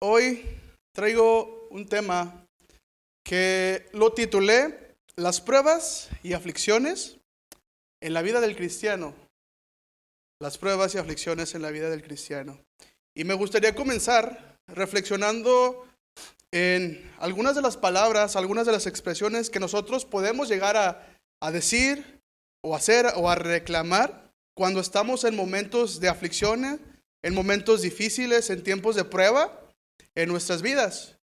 Hoy traigo un tema que lo titulé Las pruebas y aflicciones en la vida del cristiano. Las pruebas y aflicciones en la vida del cristiano. Y me gustaría comenzar reflexionando en algunas de las palabras, algunas de las expresiones que nosotros podemos llegar a decir o hacer o a reclamar cuando estamos en momentos de aflicciones, en momentos difíciles, en tiempos de prueba en nuestras vidas.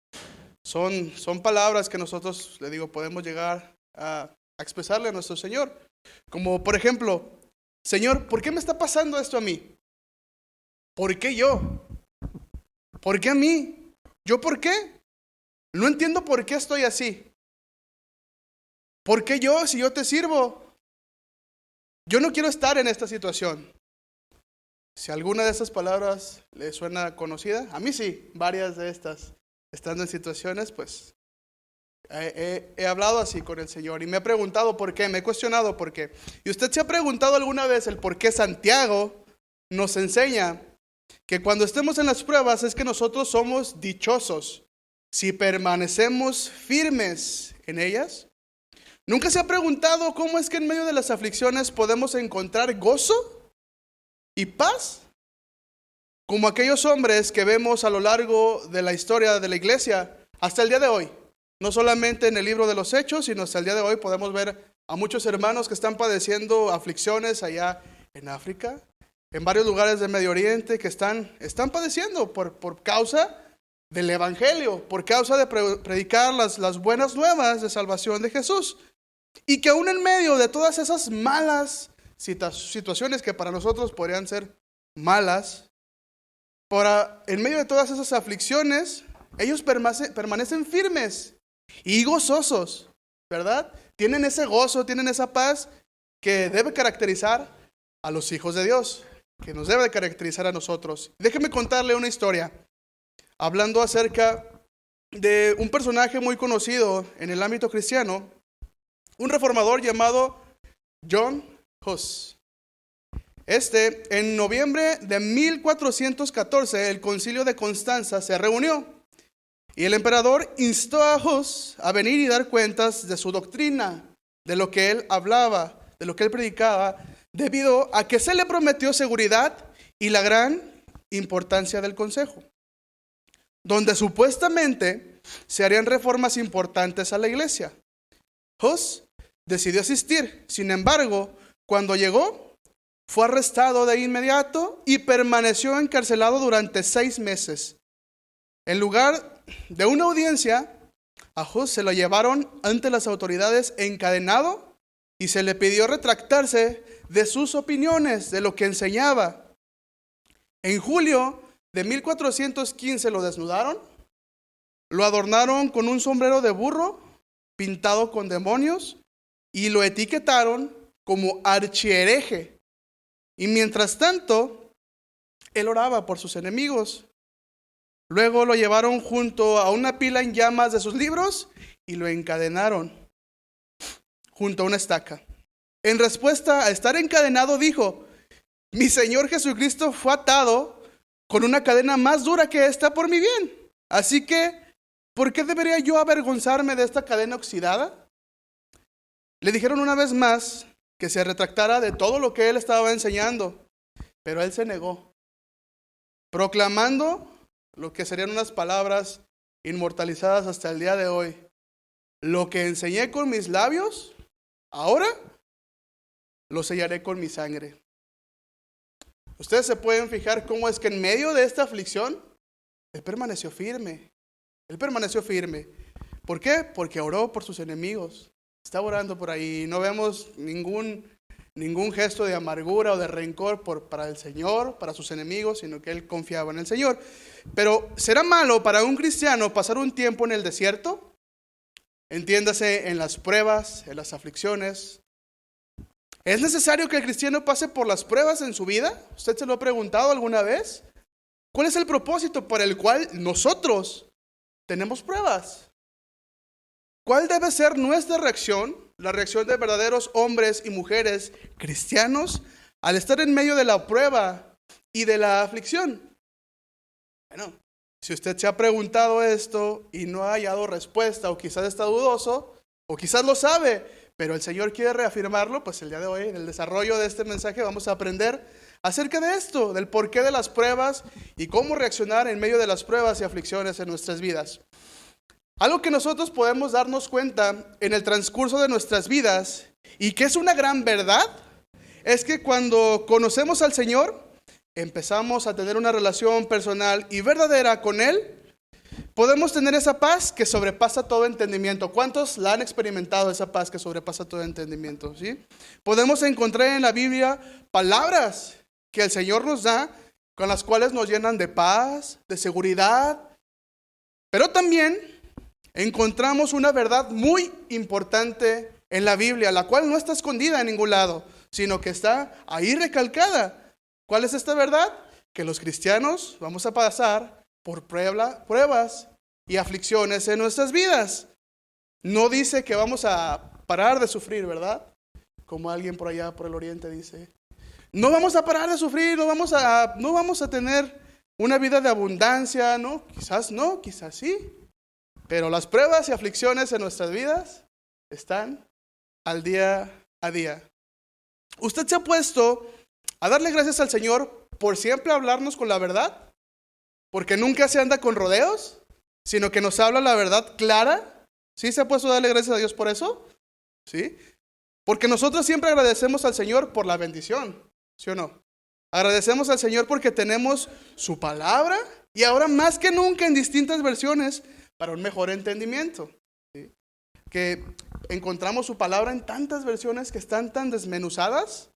Son palabras que nosotros, le digo, podemos llegar a expresarle a nuestro Señor. Como por ejemplo, Señor, ¿por qué me está pasando esto a mí? ¿Por qué yo? ¿Por qué a mí? ¿Yo por qué? No entiendo por qué estoy así. ¿Por qué yo si yo te sirvo? Yo no quiero estar en esta situación. Si alguna de estas palabras le suena conocida, a mí sí, varias de estas, estando en situaciones, pues he hablado así con el Señor y me he preguntado por qué, me he cuestionado por qué. ¿Y usted se ha preguntado alguna vez el por qué Santiago nos enseña que cuando estemos en las pruebas es que nosotros somos dichosos si permanecemos firmes en ellas? ¿Nunca se ha preguntado cómo es que en medio de las aflicciones podemos encontrar gozo y paz? Como aquellos hombres que vemos a lo largo de la historia de la iglesia hasta el día de hoy. No solamente en el libro de los Hechos, sino hasta el día de hoy podemos ver a muchos hermanos que están padeciendo aflicciones allá en África, en varios lugares del Medio Oriente que están padeciendo por causa del Evangelio, por causa de predicar las buenas nuevas de salvación de Jesús. Y que aún en medio de todas esas malas situaciones que para nosotros podrían ser malas, en medio de todas esas aflicciones, ellos permanecen firmes y gozosos, ¿verdad? Tienen ese gozo, tienen esa paz que debe caracterizar a los hijos de Dios, que nos debe caracterizar a nosotros. Déjeme contarle una historia, hablando acerca de un personaje muy conocido en el ámbito cristiano, un reformador llamado John Huss. En noviembre de 1414, el concilio de Constanza se reunió y el emperador instó a Huss a venir y dar cuentas de su doctrina, de lo que él hablaba, de lo que él predicaba, debido a que se le prometió seguridad y la gran importancia del consejo, donde supuestamente se harían reformas importantes a la iglesia. Huss decidió asistir. Sin embargo, cuando llegó, fue arrestado de inmediato y permaneció encarcelado durante 6 meses. En lugar de una audiencia, a Huss se lo llevaron ante las autoridades encadenado y se le pidió retractarse de sus opiniones, de lo que enseñaba. En julio de 1415 lo desnudaron, lo adornaron con un sombrero de burro pintado con demonios y lo etiquetaron como archihereje. Y mientras tanto, él oraba por sus enemigos. Luego lo llevaron junto a una pila en llamas de sus libros y lo encadenaron junto a una estaca. En respuesta a estar encadenado dijo: mi Señor Jesucristo fue atado con una cadena más dura que esta por mi bien. Así que, ¿por qué debería yo avergonzarme de esta cadena oxidada? Le dijeron una vez más que se retractara de todo lo que él estaba enseñando, pero él se negó, proclamando lo que serían unas palabras inmortalizadas hasta el día de hoy: lo que enseñé con mis labios, ahora lo sellaré con mi sangre. Ustedes se pueden fijar cómo es que en medio de esta aflicción, él permaneció firme. Él permaneció firme. ¿Por qué? Porque oró por sus enemigos. Estaba orando por ahí. No vemos ningún gesto de amargura o de rencor para el Señor, para sus enemigos, sino que él confiaba en el Señor. Pero ¿será malo para un cristiano pasar un tiempo en el desierto? Entiéndase, en las pruebas, en las aflicciones. ¿Es necesario que el cristiano pase por las pruebas en su vida? ¿Usted se lo ha preguntado alguna vez? ¿Cuál es el propósito por el cual nosotros tenemos pruebas? ¿Cuál debe ser nuestra reacción, la reacción de verdaderos hombres y mujeres cristianos al estar en medio de la prueba y de la aflicción? Bueno, Si usted se ha preguntado esto y no ha hallado respuesta, o quizás está dudoso, o quizás lo sabe, pero el Señor quiere reafirmarlo, pues el día de hoy, en el desarrollo de este mensaje, vamos a aprender acerca de esto, del porqué de las pruebas y cómo reaccionar en medio de las pruebas y aflicciones en nuestras vidas. Algo que nosotros podemos darnos cuenta en el transcurso de nuestras vidas, y que es una gran verdad, es que cuando conocemos al Señor, empezamos a tener una relación personal y verdadera con Él, podemos tener esa paz que sobrepasa todo entendimiento. ¿Cuántos la han experimentado, esa paz que sobrepasa todo entendimiento? ¿Sí? Podemos encontrar en la Biblia palabras que el Señor nos da, con las cuales nos llenan de paz, de seguridad, pero también encontramos una verdad muy importante en la Biblia, la cual no está escondida en ningún lado, sino que está ahí recalcada. ¿Cuál es esta verdad? Que los cristianos vamos a pasar por pruebas y aflicciones en nuestras vidas. No dice que vamos a parar de sufrir, ¿verdad? Como alguien por allá, por el oriente dice. No vamos a parar de sufrir, no vamos a tener una vida de abundancia, ¿no? Quizás sí. Pero las pruebas y aflicciones en nuestras vidas están al día a día. ¿Usted se ha puesto a darle gracias al Señor por siempre hablarnos con la verdad? Porque nunca se anda con rodeos, sino que nos habla la verdad clara. ¿Sí se ha puesto a darle gracias a Dios por eso? ¿Sí? Porque nosotros siempre agradecemos al Señor por la bendición, ¿sí o no? Agradecemos al Señor porque tenemos su palabra, y ahora más que nunca en distintas versiones para un mejor entendimiento. ¿Sí? Que encontramos su palabra en tantas versiones que están tan desmenuzadas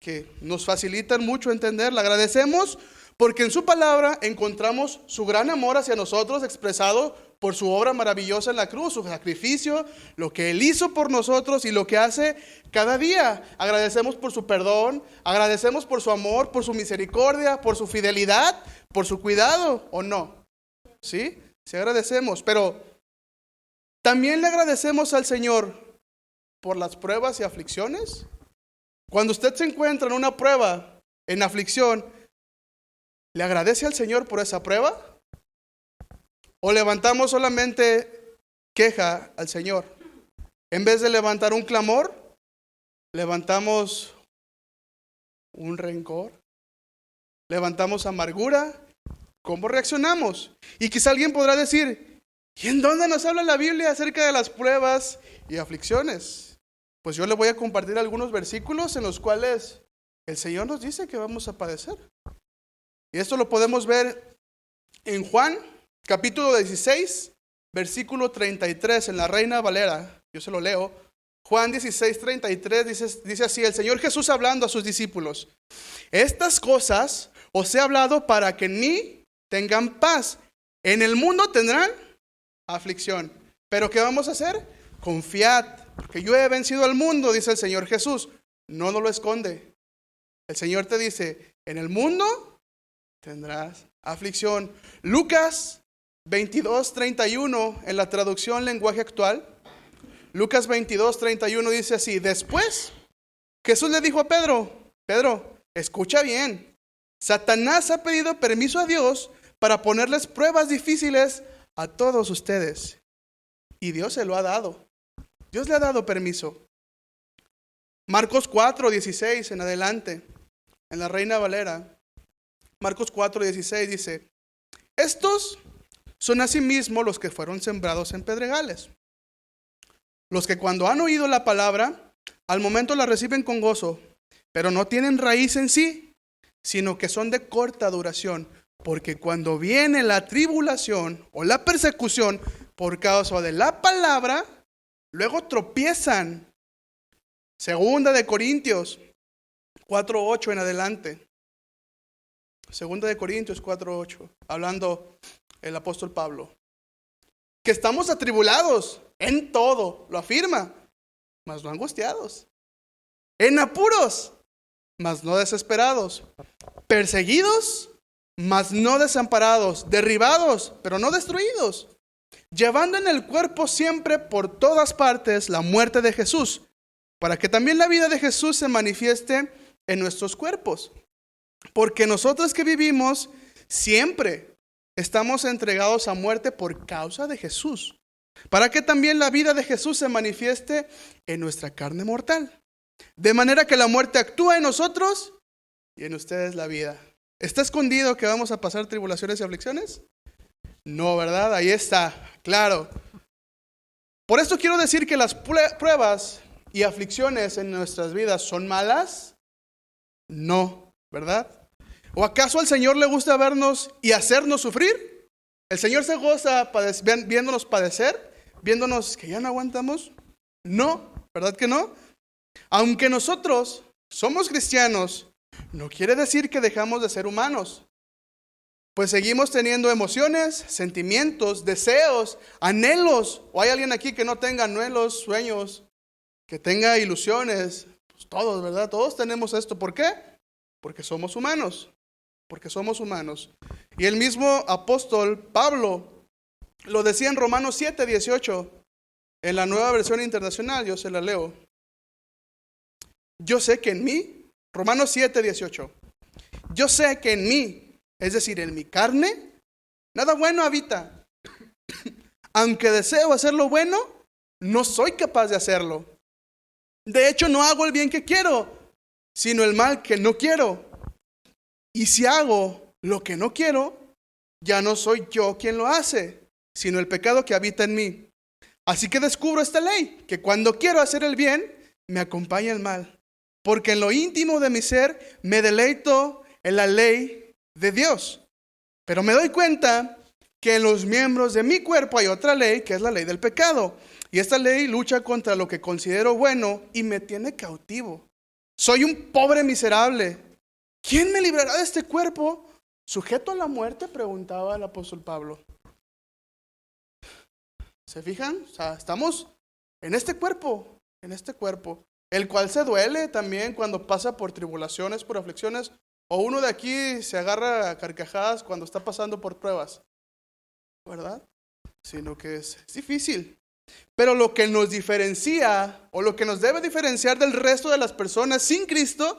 que nos facilitan mucho entenderla. Agradecemos porque en su palabra encontramos su gran amor hacia nosotros expresado por su obra maravillosa en la cruz, su sacrificio, lo que Él hizo por nosotros y lo que hace cada día. Agradecemos por su perdón, agradecemos por su amor, por su misericordia, por su fidelidad, por su cuidado, ¿o no? ¿Sí? Sí agradecemos, pero también le agradecemos al Señor por las pruebas y aflicciones. Cuando usted se encuentra en una prueba, en aflicción, ¿le agradece al Señor por esa prueba? ¿O levantamos solamente queja al Señor? En vez de levantar un clamor, levantamos un rencor, levantamos amargura. ¿Cómo reaccionamos? Y quizá alguien podrá decir, ¿y en dónde nos habla la Biblia acerca de las pruebas y aflicciones? Pues yo le voy a compartir algunos versículos en los cuales el Señor nos dice que vamos a padecer. Y esto lo podemos ver en Juan, capítulo 16, versículo 33, en la Reina Valera. Yo se lo leo. Juan 16, 33 dice así, el Señor Jesús hablando a sus discípulos. Estas cosas os he hablado para que en mí tengan paz. En el mundo tendrán aflicción. ¿Pero qué vamos a hacer? Confiad, porque yo he vencido al mundo, dice el Señor Jesús. No nos lo esconde. El Señor te dice, en el mundo tendrás aflicción. Lucas 22, 31, en la traducción lenguaje actual. Lucas 22, 31 dice así, después Jesús le dijo a Pedro, Pedro, escucha bien, Satanás ha pedido permiso a Dios para ponerles pruebas difíciles a todos ustedes. Y Dios se lo ha dado. Dios le ha dado permiso. Marcos 4, 16 en adelante, en la Reina Valera. Marcos 4, 16 dice, estos son asimismo los que fueron sembrados en pedregales. Los que cuando han oído la palabra, al momento la reciben con gozo, pero no tienen raíz en sí, sino que son de corta duración. Porque cuando viene la tribulación o la persecución por causa de la palabra, luego tropiezan. Segunda de Corintios 4:8 en adelante. Segunda de Corintios 4:8, hablando el apóstol Pablo. Que estamos atribulados en todo, lo afirma, mas no angustiados. En apuros, mas no desesperados. Perseguidos, mas no desamparados. Derribados, pero no destruidos. Llevando en el cuerpo siempre por todas partes la muerte de Jesús, para que también la vida de Jesús se manifieste en nuestros cuerpos. Porque nosotros que vivimos siempre estamos entregados a muerte por causa de Jesús, para que también la vida de Jesús se manifieste en nuestra carne mortal. De manera que la muerte actúa en nosotros y en ustedes la vida. ¿Está escondido que vamos a pasar tribulaciones y aflicciones? No, ¿verdad? Ahí está, claro. Por esto quiero decir que las pruebas y aflicciones en nuestras vidas son malas. No, ¿verdad? ¿O acaso al Señor le gusta vernos y hacernos sufrir? ¿El Señor se goza viéndonos padecer? ¿Viéndonos que ya no aguantamos? No, ¿verdad que no? Aunque nosotros somos cristianos, no quiere decir que dejamos de ser humanos. Pues seguimos teniendo emociones, sentimientos, deseos, anhelos. ¿O hay alguien aquí que no tenga anhelos, sueños, que tenga ilusiones? Pues todos, ¿verdad? Todos tenemos esto. ¿Por qué? Porque somos humanos. Porque somos humanos. Y el mismo apóstol Pablo lo decía en Romanos 7:18, en la Nueva Versión Internacional. Yo se la leo. Yo sé que en mí, Romanos 7:18, yo sé que en mí, es decir, en mi carne, nada bueno habita. Aunque deseo hacer lo bueno, no soy capaz de hacerlo. De hecho, no hago el bien que quiero, sino el mal que no quiero. Y si hago lo que no quiero, ya no soy yo quien lo hace, sino el pecado que habita en mí. Así que descubro esta ley, que cuando quiero hacer el bien, me acompaña el mal. Porque en lo íntimo de mi ser me deleito en la ley de Dios. Pero me doy cuenta que en los miembros de mi cuerpo hay otra ley, que es la ley del pecado. Y esta ley lucha contra lo que considero bueno y me tiene cautivo. Soy un pobre miserable. ¿Quién me librará de este cuerpo sujeto a la muerte?, preguntaba el apóstol Pablo. ¿Se fijan? O sea, estamos en este cuerpo, el cual se duele también cuando pasa por tribulaciones, por aflicciones, o uno de aquí se agarra a carcajadas cuando está pasando por pruebas, ¿verdad? Sino que es difícil. Pero lo que nos diferencia, o lo que nos debe diferenciar del resto de las personas sin Cristo,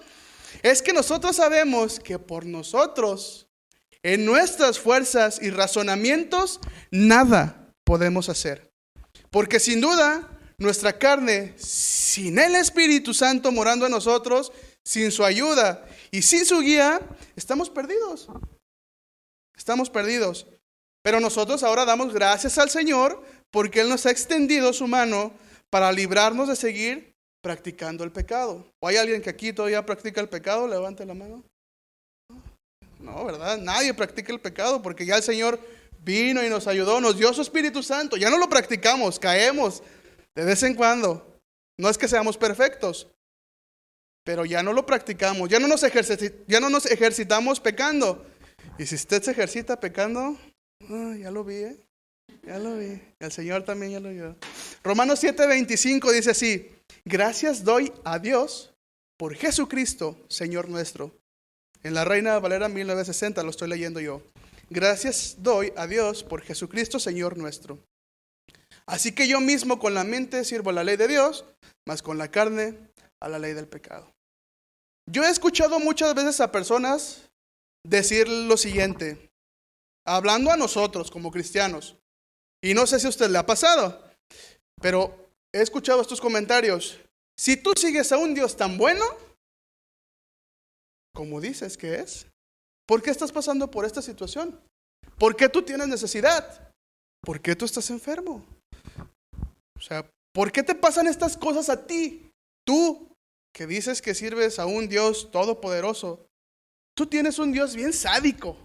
es que nosotros sabemos que por nosotros, en nuestras fuerzas y razonamientos, nada podemos hacer. Porque sin duda, nuestra carne, sin el Espíritu Santo morando en nosotros, sin su ayuda y sin su guía, estamos perdidos. Estamos perdidos. Pero nosotros ahora damos gracias al Señor porque Él nos ha extendido su mano para librarnos de seguir practicando el pecado. ¿O hay alguien que aquí todavía practica el pecado? Levante la mano. No, ¿verdad? Nadie practica el pecado porque ya el Señor vino y nos ayudó, nos dio su Espíritu Santo. Ya no lo practicamos, caemos de vez en cuando. No es que seamos perfectos, pero ya no lo practicamos, ya no nos ejercitamos pecando. Y si usted se ejercita pecando, ya lo vi, ya lo vi. El Señor también ya lo vio. Romanos 7:25 dice así: gracias doy a Dios por Jesucristo, Señor nuestro. En la Reina Valera 1960 lo estoy leyendo yo. Gracias doy a Dios por Jesucristo, Señor nuestro. Así que yo mismo con la mente sirvo a la ley de Dios, mas con la carne a la ley del pecado. Yo he escuchado muchas veces a personas decir lo siguiente, hablando a nosotros como cristianos, y no sé si a usted le ha pasado, pero he escuchado estos comentarios. Si tú sigues a un Dios tan bueno, como dices que es, ¿por qué estás pasando por esta situación? ¿Por qué tú tienes necesidad? ¿Por qué tú estás enfermo? O sea, ¿por qué te pasan estas cosas a ti? Tú, que dices que sirves a un Dios todopoderoso, tú tienes un Dios bien sádico,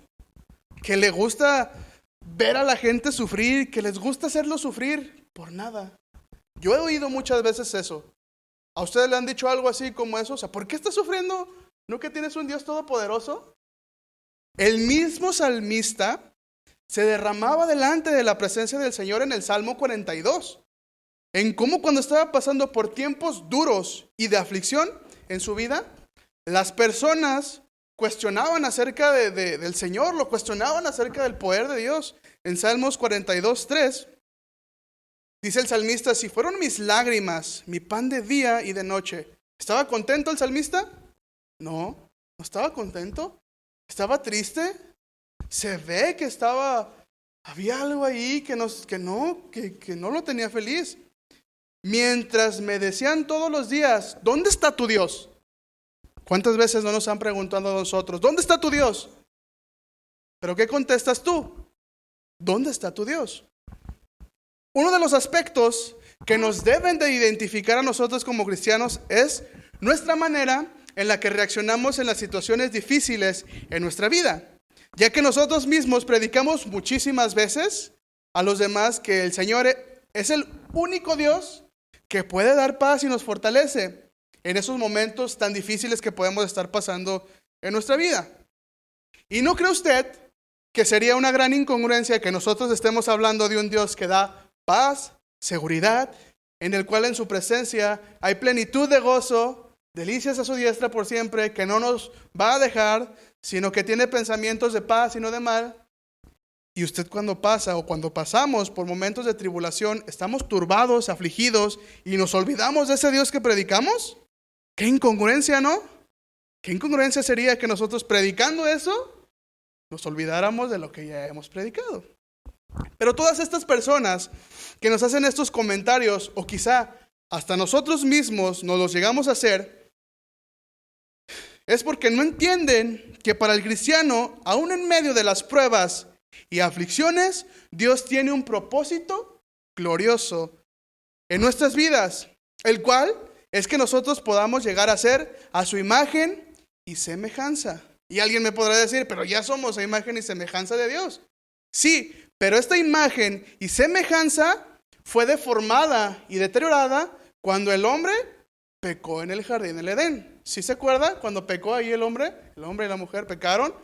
que le gusta ver a la gente sufrir, que les gusta hacerlo sufrir por nada. Yo he oído muchas veces eso. ¿A ustedes le han dicho algo así como eso? O sea, ¿por qué estás sufriendo? ¿No que tienes un Dios todopoderoso? El mismo salmista se derramaba delante de la presencia del Señor en el Salmo 42. En cómo cuando estaba pasando por tiempos duros y de aflicción en su vida, las personas cuestionaban acerca del Señor, lo cuestionaban acerca del poder de Dios. En Salmos 42:3 dice el salmista: si fueron mis lágrimas, mi pan de día y de noche. ¿Estaba contento el salmista? No, no estaba contento. ¿Estaba triste? Se ve que había algo ahí que no lo tenía feliz. Mientras me decían todos los días, ¿dónde está tu Dios? ¿Cuántas veces no nos han preguntado a nosotros, ¿dónde está tu Dios? ¿Pero qué contestas tú? ¿Dónde está tu Dios? Uno de los aspectos que nos deben de identificar a nosotros como cristianos es nuestra manera en la que reaccionamos en las situaciones difíciles en nuestra vida. Ya que nosotros mismos predicamos muchísimas veces a los demás que el Señor es el único Dios que puede dar paz y nos fortalece en esos momentos tan difíciles que podemos estar pasando en nuestra vida. ¿Y no cree usted que sería una gran incongruencia que nosotros estemos hablando de un Dios que da paz, seguridad, en el cual en su presencia hay plenitud de gozo, delicias a su diestra por siempre, que no nos va a dejar, sino que tiene pensamientos de paz y no de mal? Y usted cuando pasa o cuando pasamos por momentos de tribulación, estamos turbados, afligidos y nos olvidamos de ese Dios que predicamos. ¡Qué incongruencia!, ¿no? ¿Qué incongruencia sería que nosotros predicando eso nos olvidáramos de lo que ya hemos predicado? Pero todas estas personas que nos hacen estos comentarios, o quizá hasta nosotros mismos nos los llegamos a hacer, es porque no entienden que para el cristiano, aún en medio de las pruebas y aflicciones, Dios tiene un propósito glorioso en nuestras vidas, el cual es que nosotros podamos llegar a ser a su imagen y semejanza. Y alguien me podrá decir, pero ya somos a imagen y semejanza de Dios. Sí, pero esta imagen y semejanza fue deformada y deteriorada cuando el hombre pecó en el jardín del Edén. ¿Sí se acuerda? Cuando pecó ahí el hombre y la mujer pecaron.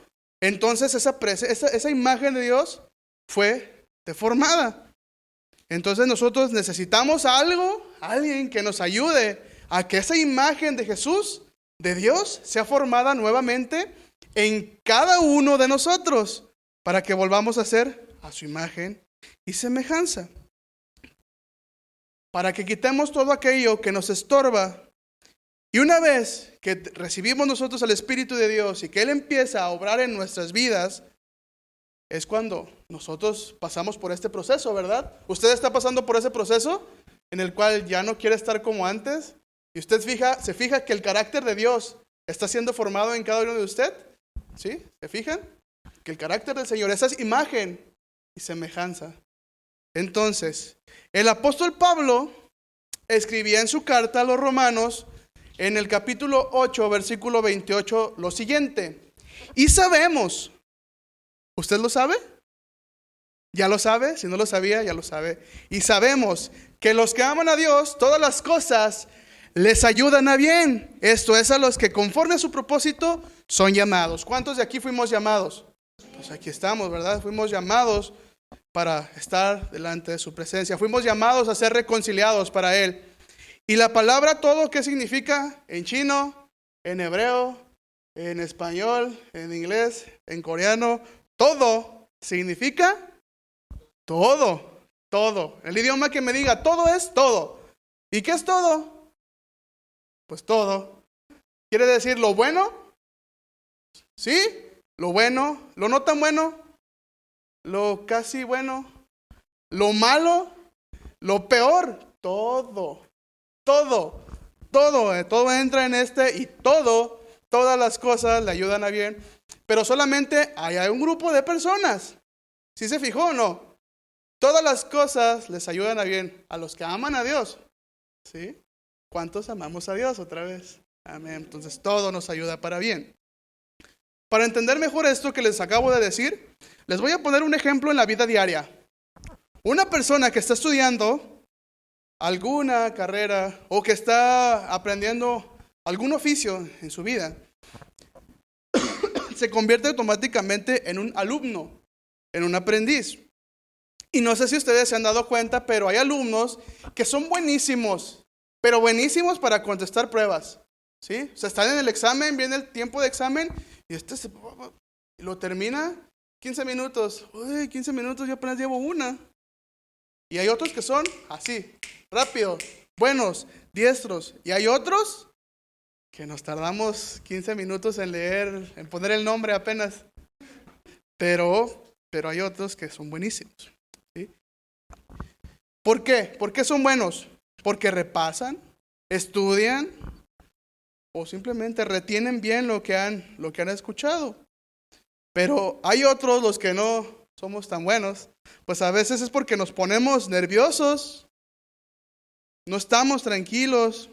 Entonces esa imagen de Dios fue deformada. Entonces nosotros necesitamos alguien que nos ayude a que esa imagen de Jesús, de Dios, sea formada nuevamente en cada uno de nosotros, para que volvamos a ser a su imagen y semejanza. Para que quitemos todo aquello que nos estorba. Y una vez que recibimos nosotros al Espíritu de Dios y que Él empieza a obrar en nuestras vidas, es cuando nosotros pasamos por este proceso, ¿verdad? ¿Usted está pasando por ese proceso en el cual ya no quiere estar como antes? Y usted se fija que el carácter de Dios está siendo formado en cada uno de usted. ¿Sí? ¿Se fijan? Que el carácter del Señor, esa es imagen y semejanza. Entonces, el apóstol Pablo escribía en su carta a los Romanos, en el capítulo 8, versículo 28, lo siguiente. Y sabemos, ¿usted lo sabe? ¿Ya lo sabe? Si no lo sabía, ya lo sabe. Y sabemos que los que aman a Dios, todas las cosas les ayudan a bien. Esto es, a los que conforme a su propósito son llamados. ¿Cuántos de aquí fuimos llamados? Pues aquí estamos, ¿verdad? Fuimos llamados para estar delante de su presencia. Fuimos llamados a ser reconciliados para Él. Y la palabra todo, ¿qué significa? En chino, en hebreo, en español, en inglés, en coreano, todo significa todo, todo. El idioma que me diga todo es todo. ¿Y qué es todo? Pues todo. ¿Quiere decir lo bueno? ¿Sí? Lo bueno, lo no tan bueno, lo casi bueno, lo malo, lo peor, todo entra en y todas las cosas le ayudan a bien, pero solamente hay un grupo de personas. ¿Sí se fijó o no? Todas las cosas les ayudan a bien a los que aman a Dios. ¿Sí? ¿Cuántos amamos a Dios otra vez? Amén. Entonces todo nos ayuda para bien. Para entender mejor esto que les acabo de decir, les voy a poner un ejemplo en la vida diaria. Una persona que está estudiando alguna carrera o que está aprendiendo algún oficio en su vida, se convierte automáticamente en un alumno, en un aprendiz. Y no sé si ustedes se han dado cuenta, pero hay alumnos que son buenísimos, pero buenísimos para contestar pruebas. ¿Sí? O sea, están en el examen, viene el tiempo de examen y lo termina 15 minutos. Uy, 15 minutos, yo apenas llevo una. Y hay otros que son así, rápido, buenos, diestros. Y hay otros que nos tardamos 15 minutos en leer, en poner el nombre apenas. pero hay otros que son buenísimos. ¿Sí? ¿Por qué? ¿Por qué son buenos? Porque repasan, estudian o simplemente retienen bien lo que han escuchado. Pero hay otros, los que no somos tan buenos, pues a veces es porque nos ponemos nerviosos, no estamos tranquilos,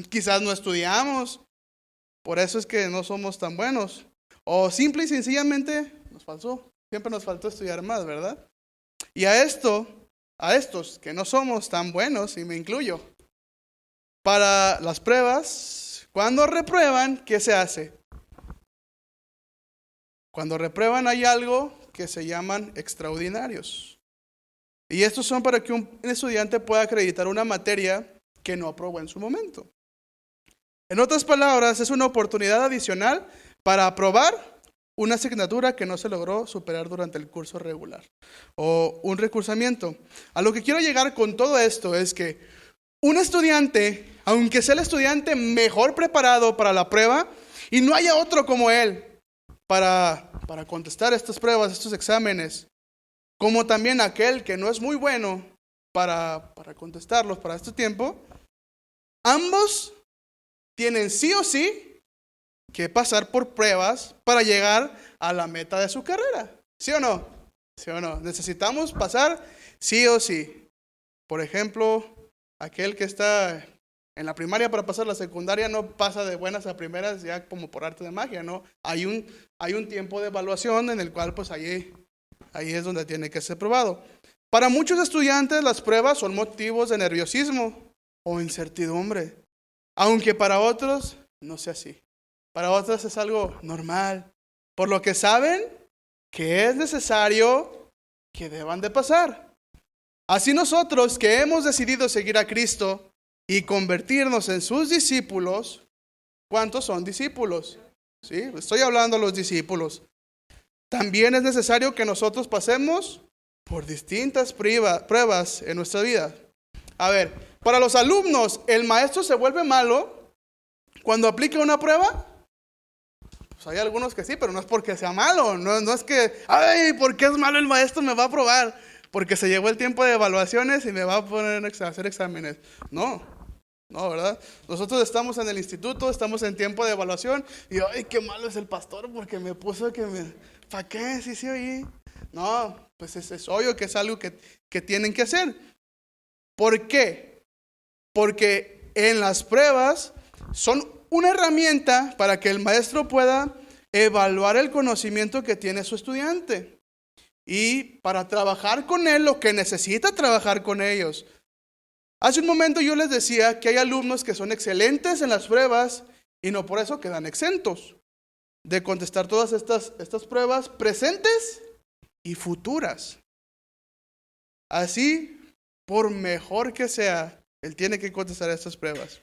quizás no estudiamos, por eso es que no somos tan buenos. O simple y sencillamente siempre nos faltó estudiar más, ¿verdad? Y a estos que no somos tan buenos, y me incluyo, para las pruebas, cuando reprueban, ¿qué se hace? Cuando reprueban hay algo que se llaman extraordinarios. Y estos son para que un estudiante pueda acreditar una materia que no aprobó en su momento. En otras palabras, es una oportunidad adicional para aprobar una asignatura que no se logró superar durante el curso regular o un recursamiento. A lo que quiero llegar con todo esto es que un estudiante, aunque sea el estudiante mejor preparado para la prueba y no haya otro como él para contestar estas pruebas, estos exámenes, como también aquel que no es muy bueno para contestarlos para este tiempo, ambos tienen sí o sí que pasar por pruebas para llegar a la meta de su carrera. ¿Sí o no? ¿Sí o no? Necesitamos pasar sí o sí. Por ejemplo, aquel que está en la primaria para pasar la secundaria no pasa de buenas a primeras ya como por arte de magia, ¿no? Hay un tiempo de evaluación en el cual pues ahí es donde tiene que ser probado. Para muchos estudiantes las pruebas son motivos de nerviosismo o incertidumbre, aunque para otros no sea así. Para otros es algo normal, por lo que saben que es necesario que deban de pasar. Así nosotros que hemos decidido seguir a Cristo y convertirnos en sus discípulos, ¿cuántos son discípulos? ¿Sí? Estoy hablando a los discípulos. También es necesario que nosotros pasemos por distintas pruebas en nuestra vida. A ver, para los alumnos, ¿el maestro se vuelve malo cuando aplica una prueba? Pues hay algunos que sí, pero no es porque sea malo. No es que, ay, ¿por qué es malo el maestro? Me va a probar. Porque se llegó el tiempo de evaluaciones y me va a poner a hacer exámenes. No, ¿verdad? Nosotros estamos en el instituto, estamos en tiempo de evaluación y, ay, qué malo es el pastor porque me puso ¿para qué? Sí, oí. No, pues es obvio que es algo que tienen que hacer. ¿Por qué? Porque en las pruebas son una herramienta para que el maestro pueda evaluar el conocimiento que tiene su estudiante y para trabajar con él lo que necesita trabajar con ellos. Hace un momento yo les decía que hay alumnos que son excelentes en las pruebas y no por eso quedan exentos de contestar todas estas pruebas presentes y futuras. Así, por mejor que sea, él tiene que contestar estas pruebas.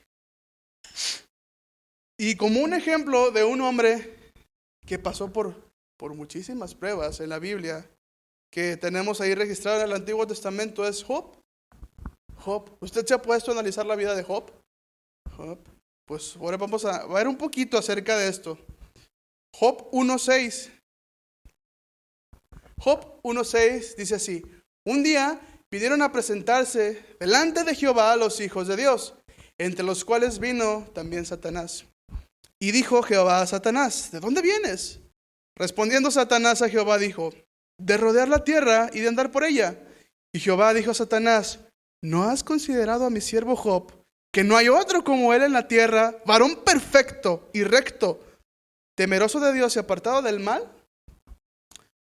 Y como un ejemplo de un hombre que pasó por muchísimas pruebas en la Biblia, que tenemos ahí registrado en el Antiguo Testamento, es Job. ¿Usted se ha puesto a analizar la vida de Job? Pues ahora vamos a ver un poquito acerca de esto. Job 1:6. Job 1:6 dice así: un día pidieron a presentarse delante de Jehová los hijos de Dios, entre los cuales vino también Satanás. Y dijo Jehová a Satanás: ¿de dónde vienes? Respondiendo Satanás a Jehová dijo: de rodear la tierra y de andar por ella. Y Jehová dijo a Satanás: ¿no has considerado a mi siervo Job, que no hay otro como él en la tierra, varón perfecto y recto, temeroso de Dios y apartado del mal?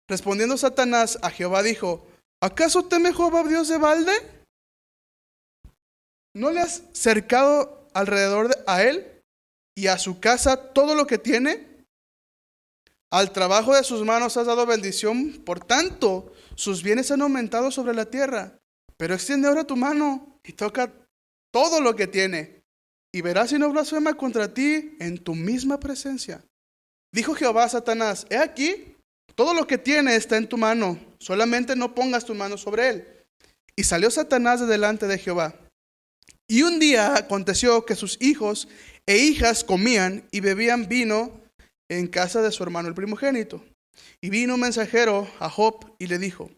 Respondiendo Satanás a Jehová dijo: ¿acaso teme Job a Dios de balde? ¿No le has cercado alrededor a él y a su casa todo lo que tiene? Al trabajo de sus manos has dado bendición, por tanto sus bienes han aumentado sobre la tierra. Pero extiende ahora tu mano y toca todo lo que tiene, y verás si no blasfema contra ti en tu misma presencia. Dijo Jehová a Satanás: he aquí, todo lo que tiene está en tu mano, solamente no pongas tu mano sobre él. Y salió Satanás de delante de Jehová. Y un día aconteció que sus hijos e hijas comían y bebían vino en casa de su hermano el primogénito. Y vino un mensajero a Job y le dijo: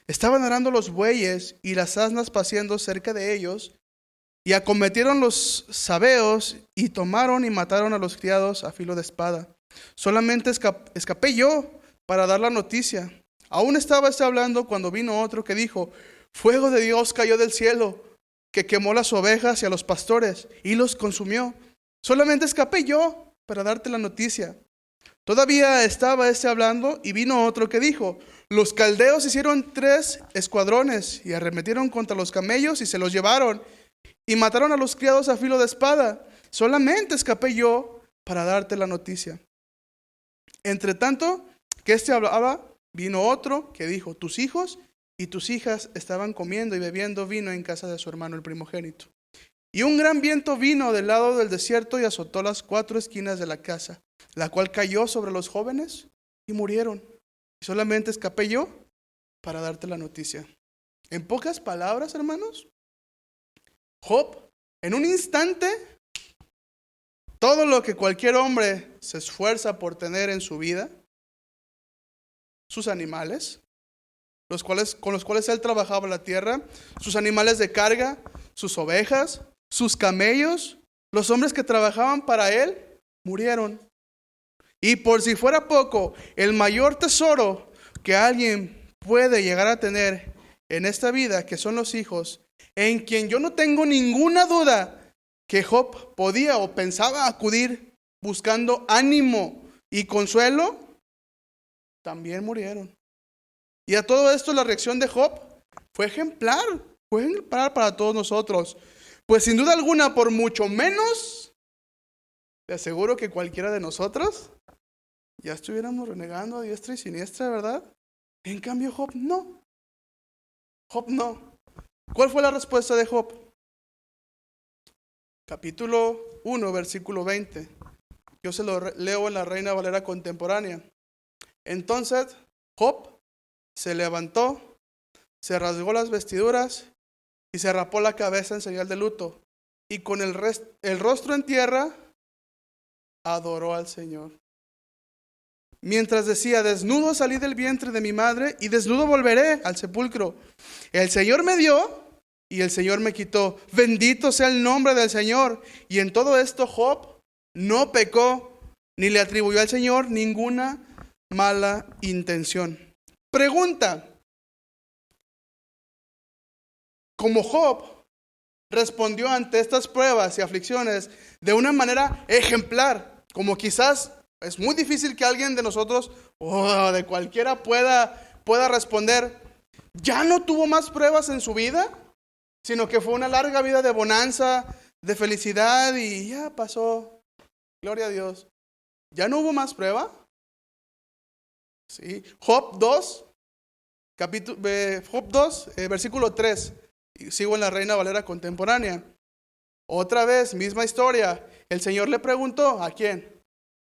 estaban arando los bueyes y las asnas paciendo cerca de ellos, y acometieron los sabeos y tomaron y mataron a los criados a filo de espada. Solamente escapé yo para dar la noticia. Aún estaba hablando cuando vino otro que dijo: fuego de Dios cayó del cielo, que quemó las ovejas y a los pastores y los consumió. Solamente escapé yo para darte la noticia. Todavía estaba hablando y vino otro que dijo: los caldeos hicieron 3 escuadrones y arremetieron contra los camellos y se los llevaron y mataron a los criados a filo de espada. Solamente escapé yo para darte la noticia. Entre tanto que hablaba, vino otro que dijo: tus hijos y tus hijas estaban comiendo y bebiendo vino en casa de su hermano el primogénito. Y un gran viento vino del lado del desierto y azotó las 4 esquinas de la casa, la cual cayó sobre los jóvenes y murieron. Y solamente escapé yo para darte la noticia. En pocas palabras, hermanos, Job, en un instante, todo lo que cualquier hombre se esfuerza por tener en su vida, sus animales, con los cuales él trabajaba la tierra, sus animales de carga, sus ovejas, sus camellos, los hombres que trabajaban para él, murieron. Y por si fuera poco, el mayor tesoro que alguien puede llegar a tener en esta vida, que son los hijos, en quien yo no tengo ninguna duda que Job podía o pensaba acudir buscando ánimo y consuelo, también murieron. Y a todo esto la reacción de Job fue ejemplar para todos nosotros. Pues sin duda alguna, por mucho menos, te aseguro que cualquiera de nosotros ya estuviéramos renegando a diestra y siniestra, ¿verdad? En cambio Job no. Job no. ¿Cuál fue la respuesta de Job? Capítulo 1, versículo 20. Yo se lo leo en la Reina Valera contemporánea. Entonces Job se levantó, se rasgó las vestiduras y se rapó la cabeza en señal de luto. Y con el rostro en tierra, adoró al Señor. Mientras decía: desnudo salí del vientre de mi madre y desnudo volveré al sepulcro. El Señor me dio y el Señor me quitó. Bendito sea el nombre del Señor. Y en todo esto Job no pecó, ni le atribuyó al Señor ninguna mala intención. Pregunta: como Job respondió ante estas pruebas y aflicciones de una manera ejemplar, como quizás es muy difícil que alguien de nosotros o de cualquiera pueda responder, ¿ya no tuvo más pruebas en su vida? Sino que fue una larga vida de bonanza, de felicidad y ya pasó. Gloria a Dios. ¿Ya no hubo más prueba? Sí. Job 2, versículo 3. Sigo en la Reina Valera contemporánea. Otra vez, misma historia. El Señor le preguntó, ¿a quién?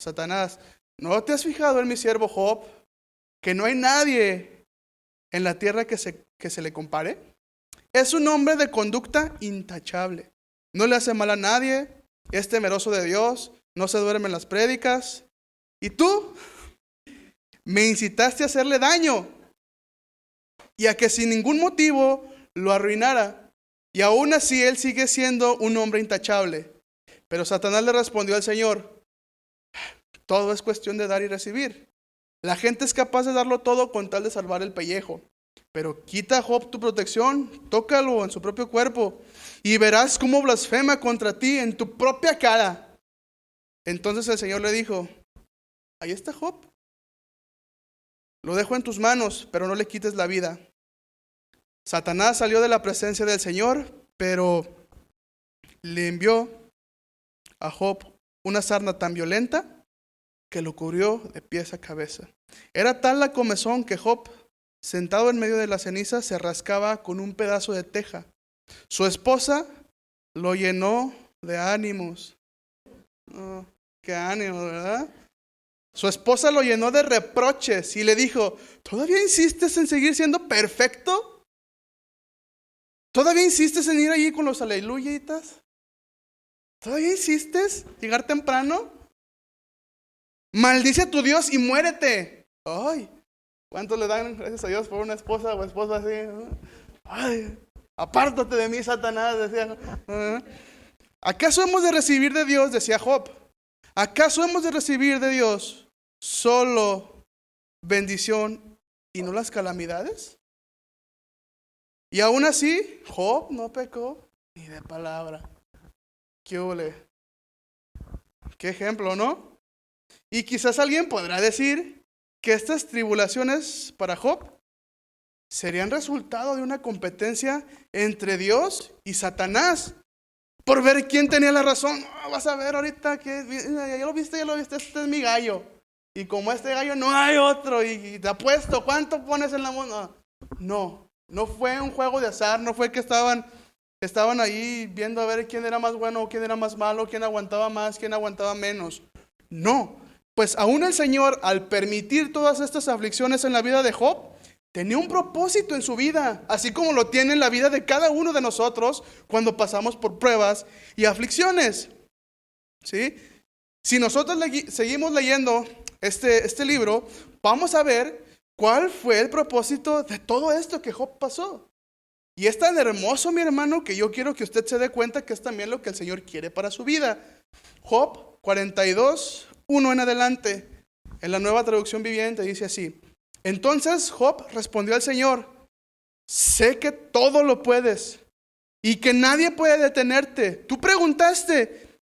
Satanás: ¿no te has fijado en mi siervo Job, que no hay nadie en la tierra que se le compare? Es un hombre de conducta intachable. No le hace mal a nadie, es temeroso de Dios, no se duerme en las prédicas. Y tú me incitaste a hacerle daño y a que sin ningún motivo lo arruinara. Y aún así él sigue siendo un hombre intachable. Pero Satanás le respondió al Señor: todo es cuestión de dar y recibir. La gente es capaz de darlo todo con tal de salvar el pellejo. Pero quita a Job tu protección, tócalo en su propio cuerpo y verás cómo blasfema contra ti en tu propia cara. Entonces el Señor le dijo: ahí está Job. Lo dejo en tus manos, pero no le quites la vida. Satanás salió de la presencia del Señor, pero le envió a Job una sarna tan violenta que lo cubrió de pies a cabeza. Era tal la comezón que Job, sentado en medio de la ceniza, se rascaba con un pedazo de teja. Su esposa lo llenó de ánimos. Oh, qué ánimo, ¿verdad? Su esposa lo llenó de reproches y le dijo: ¿todavía insistes en seguir siendo perfecto? ¿Todavía insistes en ir allí con los aleluyitas? ¿Todavía insistes en llegar temprano? Maldice a tu Dios y muérete. Ay, ¿cuántos le dan gracias a Dios por una esposa o esposo así? Ay, apártate de mí, Satanás, decía. ¿Acaso hemos de recibir de Dios, decía Job? ¿Acaso hemos de recibir de Dios solo bendición y no las calamidades? Y aún así, Job no pecó ni de palabra. ¿Qué ole? ¿Qué ejemplo, no? Y quizás alguien podrá decir que estas tribulaciones para Job serían resultado de una competencia entre Dios y Satanás por ver quién tenía la razón. Vas a ver ahorita que ya lo viste, este es mi gallo. Y como este gallo no hay otro, y te apuesto, ¿cuánto pones en la mano? No fue un juego de azar, no fue que estaban ahí viendo a ver quién era más bueno, quién era más malo, quién aguantaba más, quién aguantaba menos. No, pues aún el Señor, al permitir todas estas aflicciones en la vida de Job, tenía un propósito en su vida, así como lo tiene en la vida de cada uno de nosotros cuando pasamos por pruebas y aflicciones. ¿Sí? Si nosotros seguimos leyendo este libro, vamos a ver cuál fue el propósito de todo esto que Job pasó. Y es tan hermoso, mi hermano, que yo quiero que usted se dé cuenta que es también lo que el Señor quiere para su vida. Job 42, 1 en adelante, en la Nueva Traducción Viviente, dice así: Entonces Job respondió al Señor: sé que todo lo puedes y que nadie puede detenerte. Tú preguntaste: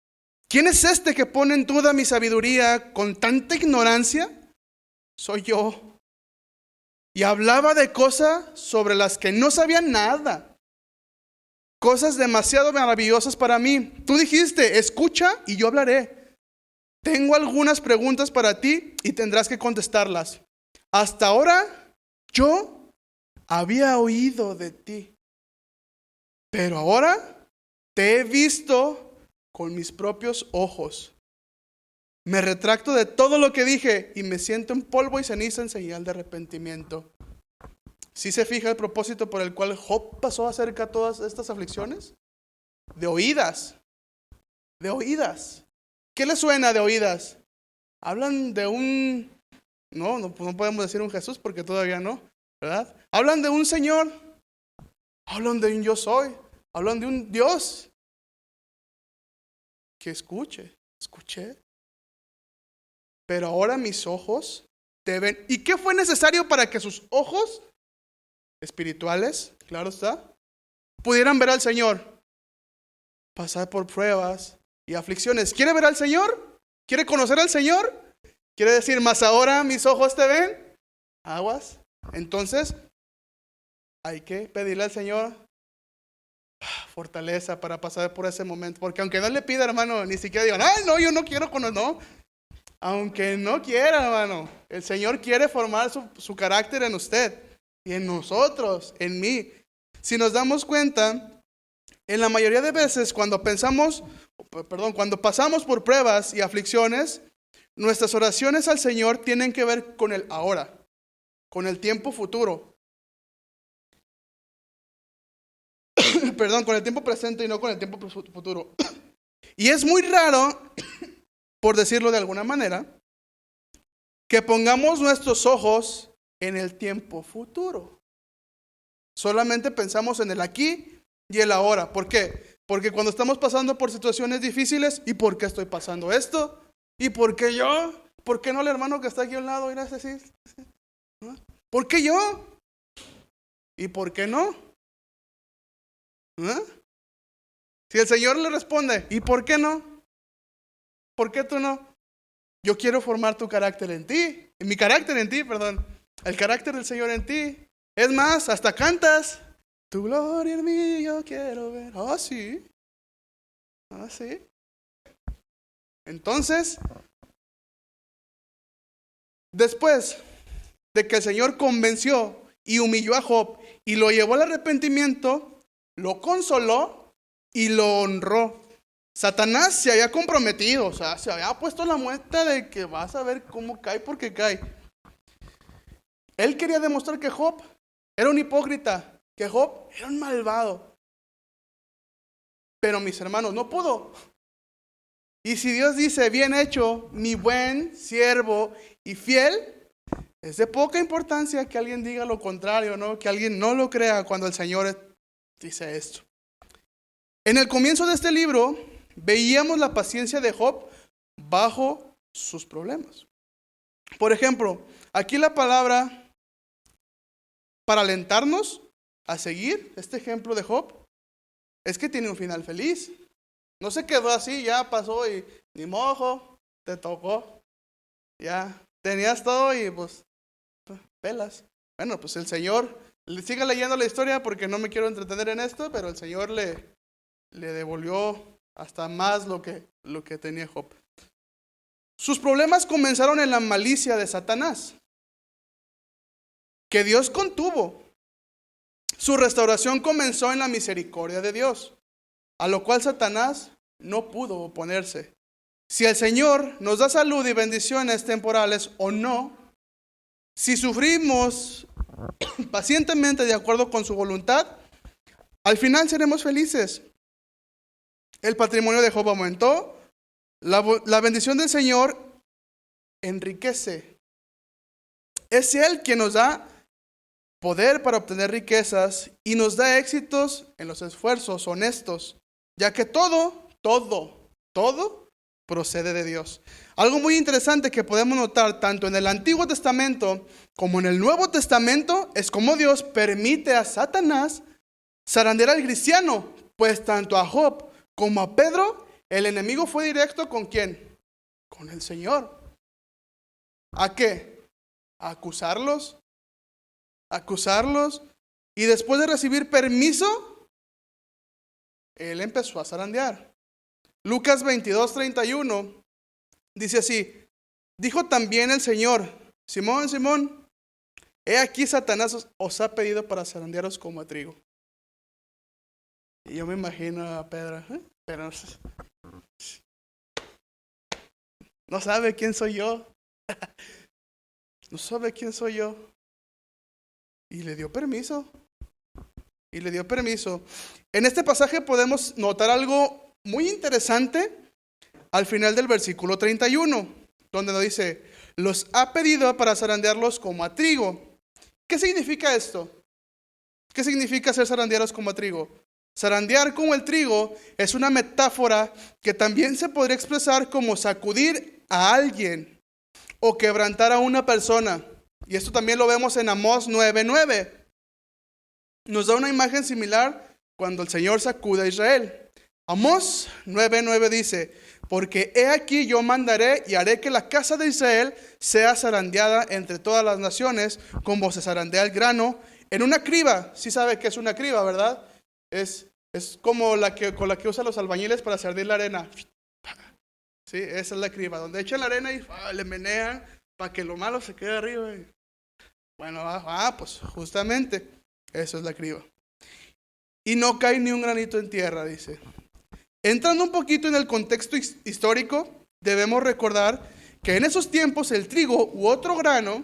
¿quién es este que pone en duda mi sabiduría con tanta ignorancia? Soy yo. Y hablaba de cosas sobre las que no sabía nada, cosas demasiado maravillosas para mí. Tú dijiste: escucha y yo hablaré. Tengo algunas preguntas para ti y tendrás que contestarlas. Hasta ahora yo había oído de ti, pero ahora te he visto con mis propios ojos. Me retracto de todo lo que dije y me siento en polvo y ceniza en señal de arrepentimiento. ¿Sí se fija el propósito por el cual Job pasó acerca de todas estas aflicciones? De oídas. De oídas. ¿Qué le suena de oídas? Hablan de un... No podemos decir un Jesús porque todavía no, ¿verdad? Hablan de un Señor. Hablan de un yo soy. Hablan de un Dios. Que escuché. Pero ahora mis ojos te ven. ¿Y qué fue necesario para que sus ojos espirituales, claro está, pudieran ver al Señor? Pasar por pruebas y aflicciones. ¿Quiere ver al Señor? ¿Quiere conocer al Señor? ¿Quiere decir, más ahora mis ojos te ven? Aguas. Entonces, hay que pedirle al Señor fortaleza para pasar por ese momento. Porque aunque no le pida, hermano, ni siquiera digan: ay, no, yo no quiero conocer, no. Aunque no quiera, hermano, el Señor quiere formar su carácter en usted y en nosotros, en mí. Si nos damos cuenta, en la mayoría de veces cuando pasamos por pruebas y aflicciones, nuestras oraciones al Señor tienen que ver con el ahora, con el tiempo futuro. Con el tiempo presente y no con el tiempo futuro. Y es muy raro, por decirlo de alguna manera, que pongamos nuestros ojos en el tiempo futuro. Solamente pensamos en el aquí y el ahora. ¿Por qué? Porque cuando estamos pasando por situaciones difíciles, ¿y por qué estoy pasando esto? ¿Y por qué yo? ¿Por qué no el hermano que está aquí a un lado? Mira, así. ¿Por qué yo? ¿Y por qué no? Si el Señor le responde: ¿y por qué no? ¿Por qué tú no? Yo quiero formar tu carácter en ti. Mi carácter en ti, perdón. El carácter del Señor en ti. Es más, hasta cantas: tu gloria en mí yo quiero ver. Ah, sí. Entonces, después de que el Señor convenció y humilló a Job y lo llevó al arrepentimiento, lo consoló y lo honró. Satanás se había comprometido, se había puesto la muestra de que vas a ver cómo cae porque cae. Él quería demostrar que Job era un hipócrita, que Job era un malvado. Pero mis hermanos, no pudo. Y si Dios dice: bien hecho, mi buen siervo y fiel, Es de poca importancia que alguien diga lo contrario, ¿no? Que alguien no lo crea cuando el Señor dice esto. En el comienzo de este libro veíamos la paciencia de Job bajo sus problemas. Por ejemplo, aquí la palabra para alentarnos a seguir este ejemplo de Job es que tiene un final feliz. No se quedó así, ya pasó y ni mojo, te tocó. Ya tenías todo y pues pelas. Bueno, pues el Señor, siga leyendo la historia porque no me quiero entretener en esto, pero el Señor le devolvió hasta más lo que tenía Job. Sus problemas comenzaron en la malicia de Satanás, que Dios contuvo. Su restauración comenzó en la misericordia de Dios, a lo cual Satanás no pudo oponerse. Si el Señor nos da salud y bendiciones temporales o no, si sufrimos pacientemente de acuerdo con su voluntad, al final seremos felices. El patrimonio de Job aumentó. La bendición del Señor enriquece. Es Él quien nos da poder para obtener riquezas y nos da éxitos en los esfuerzos honestos, ya que todo procede de Dios. Algo muy interesante que podemos notar tanto en el Antiguo Testamento como en el Nuevo Testamento es cómo Dios permite a Satanás zarandear al cristiano, pues tanto a Job como a Pedro, el enemigo fue directo ¿con quién? Con el Señor. ¿A qué? A acusarlos. Y después de recibir permiso, él empezó a zarandear. Lucas 22:31 dice así: dijo también el Señor, Simón, Simón, he aquí Satanás os ha pedido para zarandearos como a trigo. Y yo me imagino a Pedro, pero no sabe quién soy yo. No sabe quién soy yo. Y le dio permiso. En este pasaje podemos notar algo muy interesante al final del versículo 31, donde nos dice, los ha pedido para zarandearlos como a trigo. ¿Qué significa esto? ¿Qué significa ser zarandeados como a trigo? Zarandear como el trigo es una metáfora que también se podría expresar como sacudir a alguien o quebrantar a una persona. Y esto también lo vemos en Amós 9:9. Nos da una imagen similar cuando el Señor sacude a Israel. Amós 9:9 dice, porque he aquí yo mandaré y haré que la casa de Israel sea zarandeada entre todas las naciones, como se zarandea el grano en una criba. Sí sabe qué es una criba, ¿verdad? Es como con la que usan los albañiles para zardear la arena. Sí, esa es la criba, donde echan la arena y le menean para que lo malo se quede arriba. Bueno, pues justamente, eso es la criba. Y no cae ni un granito en tierra, dice. Entrando un poquito en el contexto histórico, debemos recordar que en esos tiempos el trigo u otro grano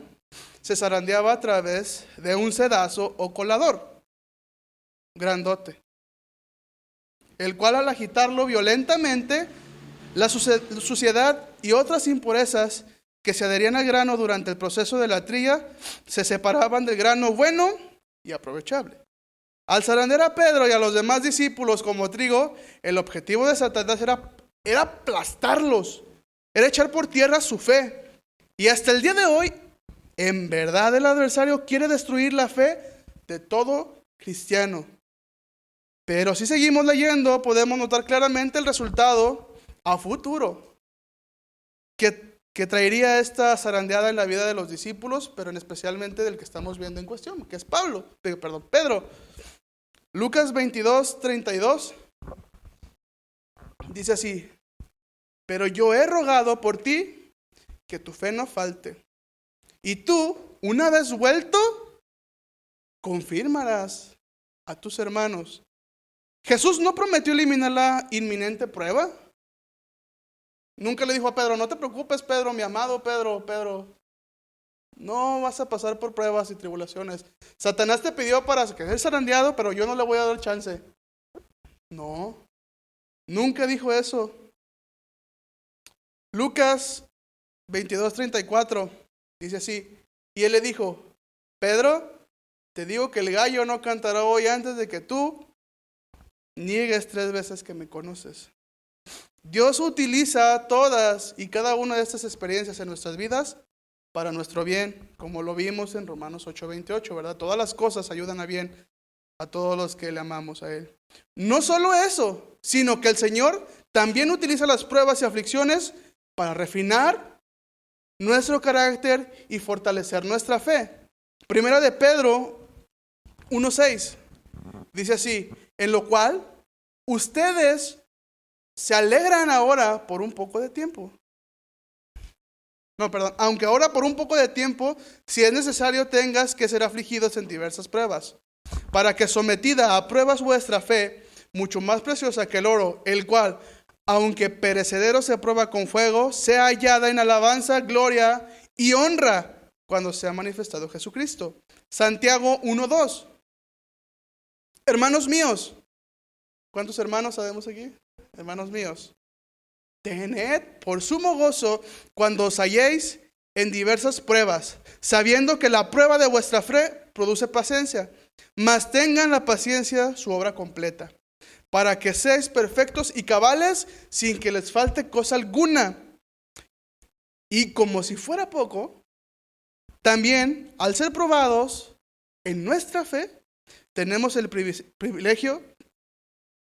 se zarandeaba a través de un sedazo o colador grandote, el cual al agitarlo violentamente, la suciedad y otras impurezas que se adherían al grano durante el proceso de la trilla se separaban del grano bueno y aprovechable. Al zarandear a Pedro y a los demás discípulos como trigo, el objetivo de Satanás era aplastarlos, era echar por tierra su fe. Y hasta el día de hoy, en verdad el adversario quiere destruir la fe de todo cristiano. Pero si seguimos leyendo, podemos notar claramente el resultado a futuro que traería esta zarandeada en la vida de los discípulos, pero en especialmente del que estamos viendo en cuestión, que es Pedro. Lucas 22:32 dice así, pero yo he rogado por ti que tu fe no falte. Y tú, una vez vuelto, confirmarás a tus hermanos. Jesús no prometió eliminar la inminente prueba. Nunca le dijo a Pedro, no te preocupes, Pedro, mi amado Pedro, no vas a pasar por pruebas y tribulaciones. Satanás te pidió para que seas zarandeado, pero yo no le voy a dar chance. No, nunca dijo eso. Lucas 22:34 dice así, Y él le dijo, Pedro, te digo que el gallo no cantará hoy antes de que tú niegues 3 veces que me conoces. Dios utiliza todas y cada una de estas experiencias en nuestras vidas para nuestro bien, como lo vimos en Romanos 8:28, ¿verdad? Todas las cosas ayudan a bien a todos los que le amamos a Él. No solo eso, sino que el Señor también utiliza las pruebas y aflicciones para refinar nuestro carácter y fortalecer nuestra fe. Primera de Pedro 1:6 dice así, en lo cual ustedes se alegran ahora por un poco de tiempo. Aunque ahora por un poco de tiempo, si es necesario, tengas que ser afligidos en diversas pruebas, para que sometida a pruebas vuestra fe, mucho más preciosa que el oro, el cual, aunque perecedero se prueba con fuego, sea hallada en alabanza, gloria y honra cuando sea manifestado Jesucristo. Santiago 1:2. Hermanos míos, ¿cuántos hermanos sabemos aquí? Hermanos míos, tened por sumo gozo cuando os halléis en diversas pruebas, sabiendo que la prueba de vuestra fe produce paciencia, mas tengan la paciencia su obra completa, para que seáis perfectos y cabales sin que les falte cosa alguna. Y como si fuera poco, también al ser probados en nuestra fe, tenemos el privilegio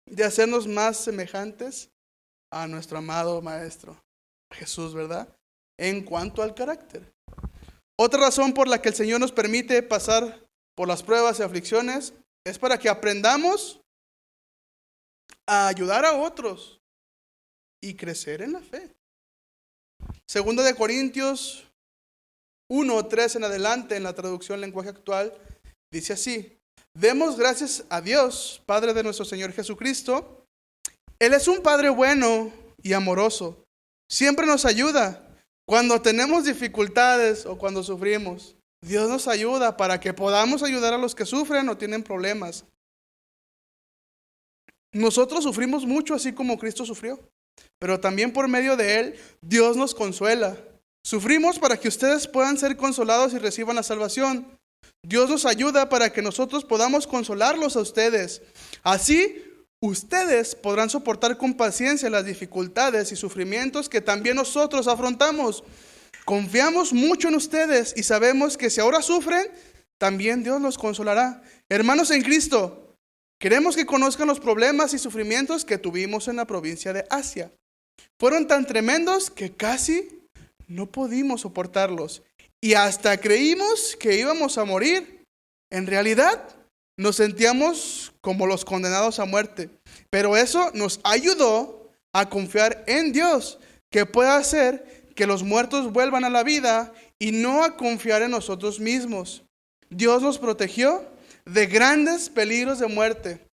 de hacernos más semejantes a nuestro amado Maestro Jesús, ¿verdad? En cuanto al carácter. Otra razón por la que el Señor nos permite pasar por las pruebas y aflicciones es para que aprendamos a ayudar a otros y crecer en la fe. Segunda de Corintios 1:3 en adelante, en la traducción lenguaje actual, dice así: demos gracias a Dios, Padre de nuestro Señor Jesucristo. Él es un Padre bueno y amoroso. Siempre nos ayuda cuando tenemos dificultades o cuando sufrimos. Dios nos ayuda para que podamos ayudar a los que sufren o tienen problemas. Nosotros sufrimos mucho así como Cristo sufrió, pero también por medio de Él, Dios nos consuela. Sufrimos para que ustedes puedan ser consolados y reciban la salvación. Dios nos ayuda para que nosotros podamos consolarlos a ustedes. Así, ustedes podrán soportar con paciencia las dificultades y sufrimientos que también nosotros afrontamos. Confiamos mucho en ustedes y sabemos que si ahora sufren, también Dios los consolará. Hermanos en Cristo, queremos que conozcan los problemas y sufrimientos que tuvimos en la provincia de Asia. Fueron tan tremendos que casi no pudimos soportarlos y hasta creímos que íbamos a morir. En realidad, nos sentíamos como los condenados a muerte, pero eso nos ayudó a confiar en Dios, que puede hacer que los muertos vuelvan a la vida y no a confiar en nosotros mismos. Dios nos protegió de grandes peligros de muerte.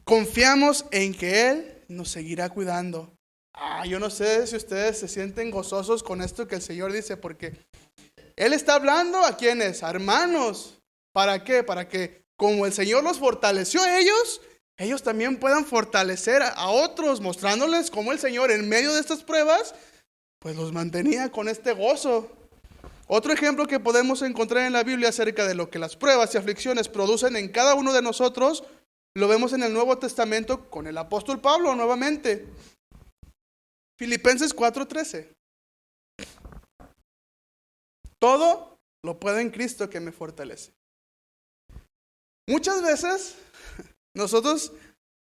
Confiamos en que Él nos seguirá cuidando. Yo no sé si ustedes se sienten gozosos con esto que el Señor dice, porque Él está hablando a quienes, a hermanos. ¿Para qué? Para que como el Señor los fortaleció a ellos, ellos también puedan fortalecer a otros, mostrándoles cómo el Señor en medio de estas pruebas, pues los mantenía con este gozo. Otro ejemplo que podemos encontrar en la Biblia acerca de lo que las pruebas y aflicciones producen en cada uno de nosotros, lo vemos en el Nuevo Testamento con el apóstol Pablo nuevamente. Filipenses 4:13. Todo lo puedo en Cristo que me fortalece. Muchas veces nosotros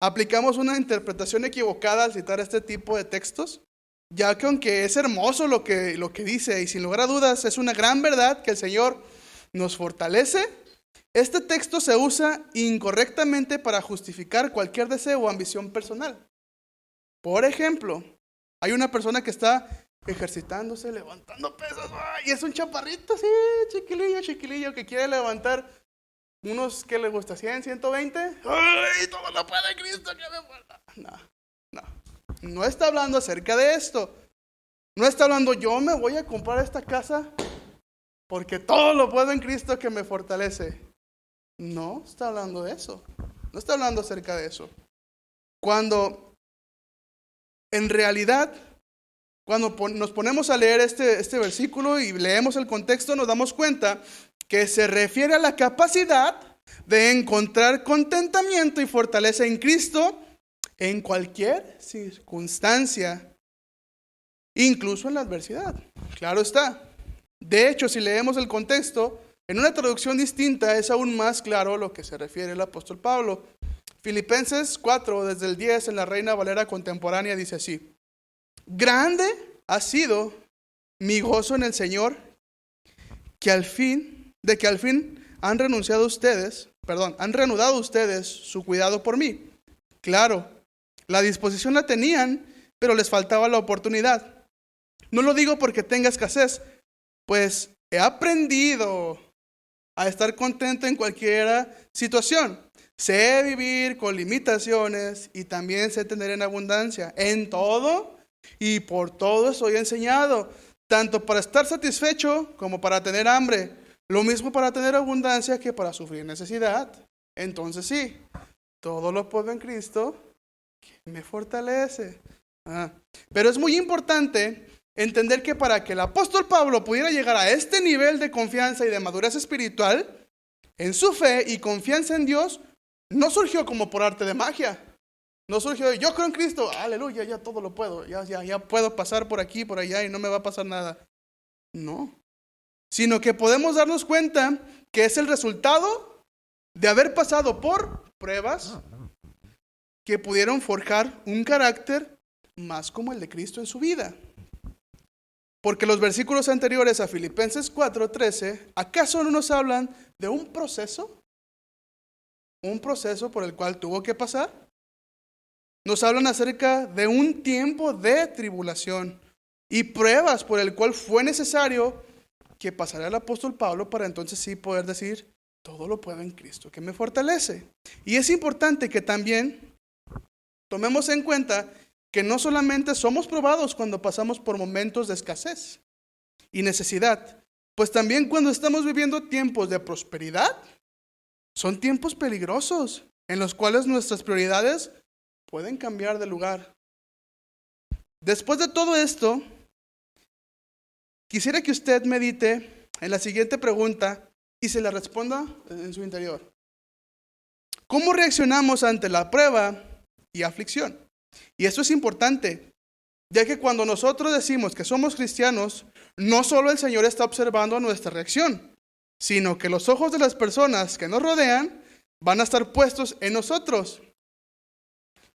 aplicamos una interpretación equivocada al citar este tipo de textos, ya que aunque es hermoso lo que dice y sin lugar a dudas es una gran verdad que el Señor nos fortalece, este texto se usa incorrectamente para justificar cualquier deseo o ambición personal. Por ejemplo, hay una persona que está ejercitándose, levantando pesas, y es un chaparrito así, chiquilillo, que quiere levantar unos, ¿qué le gusta? ¿100, 120? ¡Ay, todo lo puede Cristo que me fuerza! No está hablando acerca de esto. No está hablando, yo me voy a comprar esta casa porque todo lo puedo en Cristo que me fortalece. No está hablando de eso. No está hablando acerca de eso. Cuando en realidad cuando nos ponemos a leer este versículo y leemos el contexto, nos damos cuenta que se refiere a la capacidad de encontrar contentamiento y fortaleza en Cristo en cualquier circunstancia, incluso en la adversidad. Claro está. De hecho, si leemos el contexto, en una traducción distinta es aún más claro lo que se refiere el apóstol Pablo. Filipenses 4, desde el 10, en la Reina Valera contemporánea, dice así: grande ha sido mi gozo en el Señor, que al fin han reanudado ustedes su cuidado por mí. Claro, la disposición la tenían, pero les faltaba la oportunidad. No lo digo porque tenga escasez, pues he aprendido a estar contento en cualquier situación. Sé vivir con limitaciones y también sé tener en abundancia. En todo y por todo soy enseñado, tanto para estar satisfecho como para tener hambre. Lo mismo para tener abundancia que para sufrir necesidad. Entonces sí, todo lo puedo en Cristo que me fortalece. Pero es muy importante entender que para que el apóstol Pablo pudiera llegar a este nivel de confianza y de madurez espiritual, en su fe y confianza en Dios, no surgió como por arte de magia. No surgió de yo creo en Cristo, aleluya, ya todo lo puedo, ya puedo pasar por aquí, por allá y no me va a pasar nada. No, sino que podemos darnos cuenta que es el resultado de haber pasado por pruebas que pudieron forjar un carácter más como el de Cristo en su vida. Porque los versículos anteriores a Filipenses 4:13, ¿acaso no nos hablan de un proceso? Un proceso por el cual tuvo que pasar. Nos hablan acerca de un tiempo de tribulación y pruebas por el cual fue necesario que pasara el apóstol Pablo para entonces sí poder decir, todo lo puedo en Cristo que me fortalece. Y es importante que también tomemos en cuenta que no solamente somos probados cuando pasamos por momentos de escasez y necesidad, pues también cuando estamos viviendo tiempos de prosperidad, son tiempos peligrosos en los cuales nuestras prioridades pueden cambiar de lugar. Después de todo esto, quisiera que usted medite en la siguiente pregunta y se la responda en su interior. ¿Cómo reaccionamos ante la prueba y aflicción? Y esto es importante, ya que cuando nosotros decimos que somos cristianos, no solo el Señor está observando nuestra reacción, sino que los ojos de las personas que nos rodean van a estar puestos en nosotros.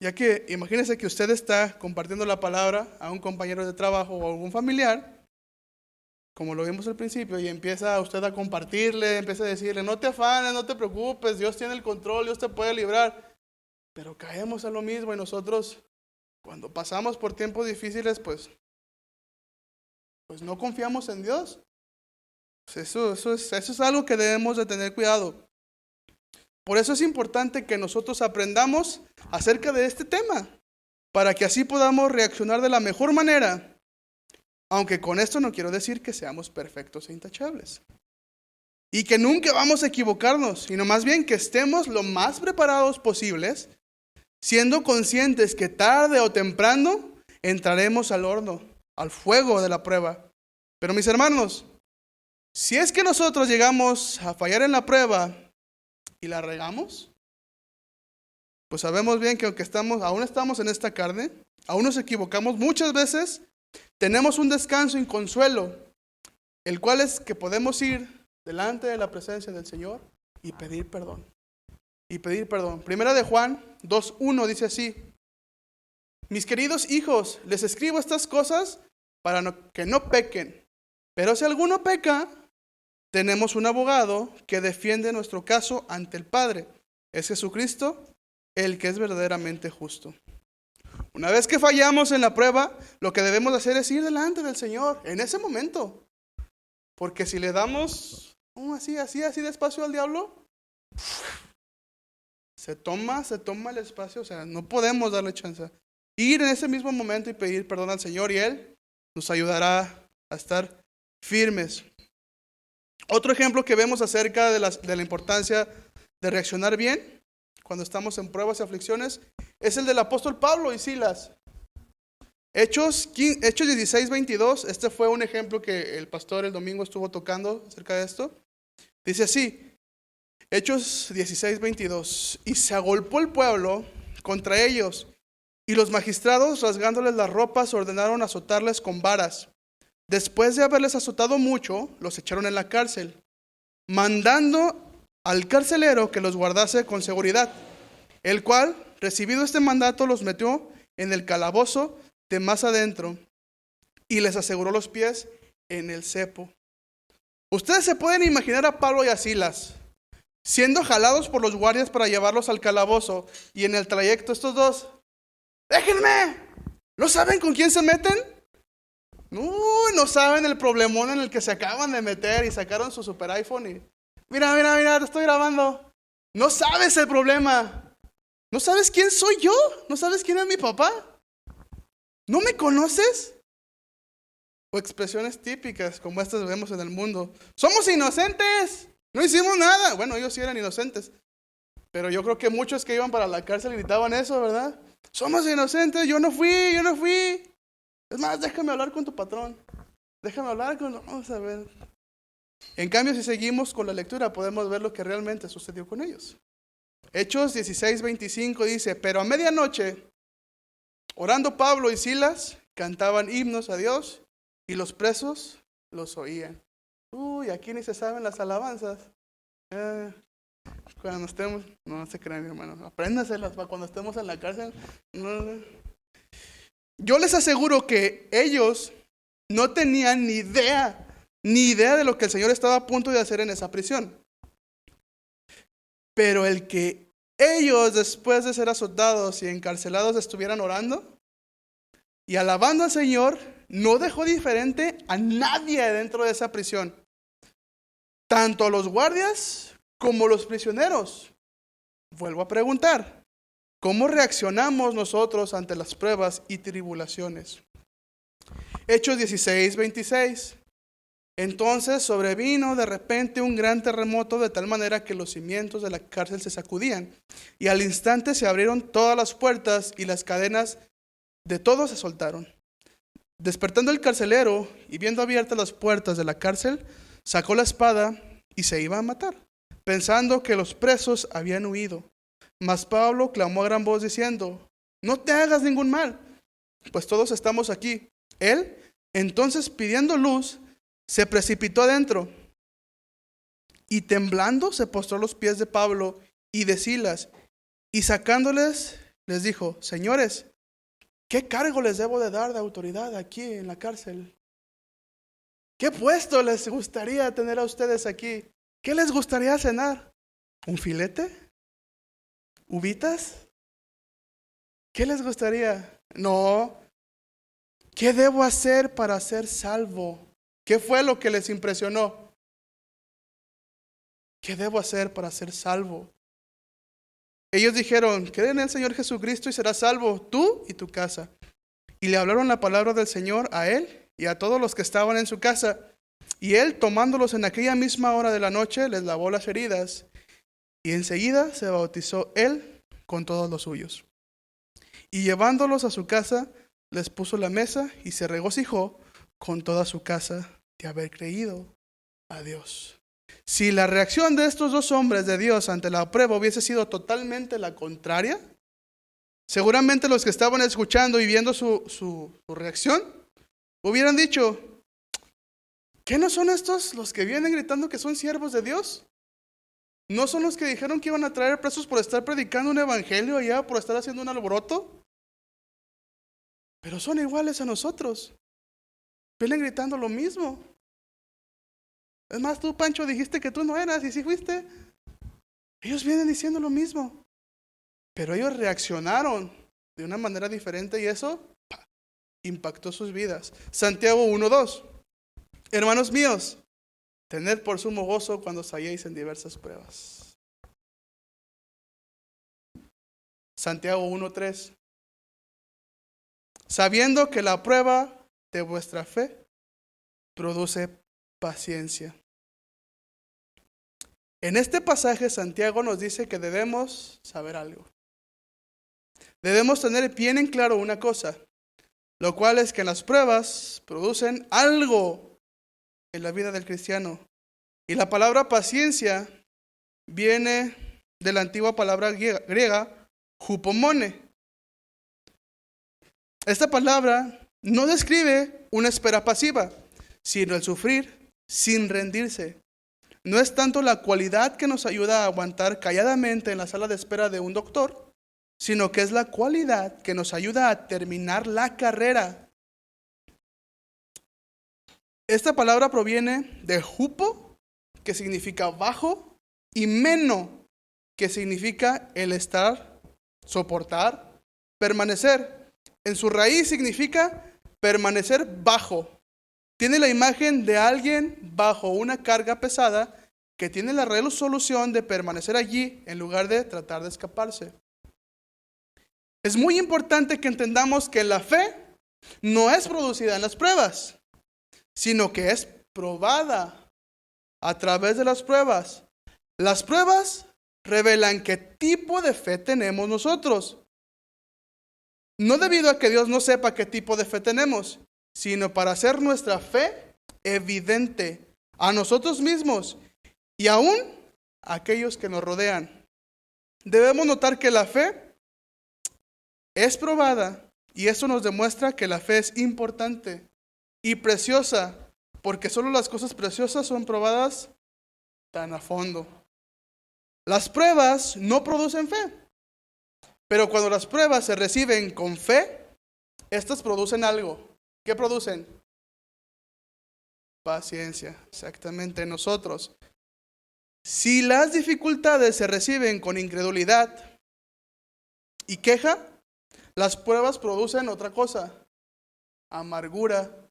Ya que imagínese que usted está compartiendo la palabra a un compañero de trabajo o a algún familiar, como lo vimos al principio, y empieza usted a compartirle, empieza a decirle, no te afanes, no te preocupes, Dios tiene el control, Dios te puede librar. Pero caemos a lo mismo y nosotros, cuando pasamos por tiempos difíciles, pues no confiamos en Dios. Eso es algo que debemos de tener cuidado. Por eso es importante que nosotros aprendamos acerca de este tema, para que así podamos reaccionar de la mejor manera. Aunque con esto no quiero decir que seamos perfectos e intachables. Y que nunca vamos a equivocarnos, sino más bien que estemos lo más preparados posibles, siendo conscientes que tarde o temprano entraremos al horno, al fuego de la prueba. Pero mis hermanos, si es que nosotros llegamos a fallar en la prueba y la regamos, pues sabemos bien que aunque aún estamos en esta carne, aún nos equivocamos muchas veces, tenemos un descanso y consuelo, el cual es que podemos ir delante de la presencia del Señor y pedir perdón. Primera de Juan 2:1 dice así: mis queridos hijos, les escribo estas cosas para que no pequen. Pero si alguno peca, tenemos un abogado que defiende nuestro caso ante el Padre. Es Jesucristo, el que es verdaderamente justo. Una vez que fallamos en la prueba, lo que debemos hacer es ir delante del Señor en ese momento. Porque si le damos así despacio al diablo, se toma el espacio, o sea, no podemos darle chance. Ir en ese mismo momento y pedir perdón al Señor y Él nos ayudará a estar firmes. Otro ejemplo que vemos acerca de la importancia de reaccionar bien cuando estamos en pruebas y aflicciones es el del apóstol Pablo y Silas. Hechos 16, 22, este fue un ejemplo que el pastor el domingo estuvo tocando acerca de esto. Dice así, Hechos 16, 22, y se agolpó el pueblo contra ellos, y los magistrados, rasgándoles las ropas, ordenaron azotarles con varas. Después de haberles azotado mucho, los echaron en la cárcel, mandando al carcelero que los guardase con seguridad, el cual, recibido este mandato, los metió en el calabozo de más adentro y les aseguró los pies en el cepo. Ustedes se pueden imaginar a Pablo y a Silas siendo jalados por los guardias para llevarlos al calabozo, y en el trayecto estos dos, déjenme, ¿no saben con quién se meten? No saben el problemón en el que se acaban de meter, y sacaron su super iPhone y mira, te estoy grabando. No sabes el problema. ¿No sabes quién soy yo? ¿No sabes quién es mi papá? ¿No me conoces? O expresiones típicas como estas vemos en el mundo. Somos inocentes, no hicimos nada. Bueno, ellos sí eran inocentes, pero yo creo que muchos que iban para la cárcel gritaban eso, ¿verdad? Somos inocentes, yo no fui. Es más, déjame hablar con tu patrón. Vamos a ver. En cambio, si seguimos con la lectura, podemos ver lo que realmente sucedió con ellos. Hechos 16, 25 dice, pero a medianoche, orando Pablo y Silas, cantaban himnos a Dios, y los presos los oían. Aquí ni se saben las alabanzas. Cuando estemos, no se crean, hermano, apréndaselas para cuando estemos en la cárcel. No. Yo les aseguro que ellos no tenían ni idea de lo que el Señor estaba a punto de hacer en esa prisión. Pero el que ellos, después de ser azotados y encarcelados, estuvieran orando y alabando al Señor, no dejó diferente a nadie dentro de esa prisión. Tanto los guardias como los prisioneros. Vuelvo a preguntar, ¿cómo reaccionamos nosotros ante las pruebas y tribulaciones? Hechos 16, 26. Entonces sobrevino de repente un gran terremoto, de tal manera que los cimientos de la cárcel se sacudían, y al instante se abrieron todas las puertas y las cadenas de todos se soltaron. Despertando el carcelero y viendo abiertas las puertas de la cárcel, sacó la espada y se iba a matar, pensando que los presos habían huido. Mas Pablo clamó a gran voz diciendo, no te hagas ningún mal, pues todos estamos aquí. Él, entonces pidiendo luz, se precipitó adentro y temblando se postró a los pies de Pablo y de Silas, y sacándoles les dijo, señores, ¿qué cargo les debo de dar de autoridad aquí en la cárcel? ¿Qué puesto les gustaría tener a ustedes aquí? ¿Qué les gustaría cenar? ¿Un filete? ¿Uvitas? ¿Qué les gustaría? No. ¿Qué debo hacer para ser salvo? ¿Qué fue lo que les impresionó? ¿Qué debo hacer para ser salvo? Ellos dijeron, cree en el Señor Jesucristo y serás salvo, tú y tu casa. Y le hablaron la palabra del Señor a él y a todos los que estaban en su casa. Y él, tomándolos en aquella misma hora de la noche, les lavó las heridas. Y enseguida se bautizó él con todos los suyos. Y llevándolos a su casa, les puso la mesa y se regocijó con toda su casa de haber creído a Dios. Si la reacción de estos dos hombres de Dios ante la prueba hubiese sido totalmente la contraria, seguramente los que estaban escuchando y viendo su reacción hubieran dicho, ¿qué no son estos los que vienen gritando que son siervos de Dios? ¿No son los que dijeron que iban a traer presos por estar predicando un evangelio allá, por estar haciendo un alboroto? Pero son iguales a nosotros. Vienen gritando lo mismo. Es más, tú, Pancho, dijiste que tú no eras y sí fuiste. Ellos vienen diciendo lo mismo. Pero ellos reaccionaron de una manera diferente y eso impactó sus vidas. Santiago 1:2. Hermanos míos, tened por sumo gozo cuando os halléis en diversas pruebas. Santiago 1:3. Sabiendo que la prueba de vuestra fe produce paciencia. En este pasaje Santiago nos dice que debemos saber algo. Debemos tener bien en claro una cosa. lo cual es que las pruebas producen algo en la vida del cristiano. Y la palabra paciencia viene de la antigua palabra griega, hupomone. Esta palabra no describe una espera pasiva, sino el sufrir sin rendirse. No es tanto la cualidad que nos ayuda a aguantar calladamente en la sala de espera de un doctor, sino que es la cualidad que nos ayuda a terminar la carrera. Esta palabra proviene de hupo, que significa bajo, y meno, que significa el estar, soportar, permanecer. En su raíz significa permanecer bajo. Tiene la imagen de alguien bajo una carga pesada que tiene la resolución de permanecer allí en lugar de tratar de escaparse. Es muy importante que entendamos que la fe no es producida en las pruebas, sino que es probada a través de las pruebas. Las pruebas revelan qué tipo de fe tenemos nosotros. No debido a que Dios no sepa qué tipo de fe tenemos, sino para hacer nuestra fe evidente a nosotros mismos y aún a aquellos que nos rodean. Debemos notar que la fe es probada y eso nos demuestra que la fe es importante y preciosa, porque solo las cosas preciosas son probadas tan a fondo. Las pruebas no producen fe, pero cuando las pruebas se reciben con fe, estas producen algo. ¿Qué producen? Paciencia, exactamente en nosotros. Si las dificultades se reciben con incredulidad y queja, las pruebas producen otra cosa: amargura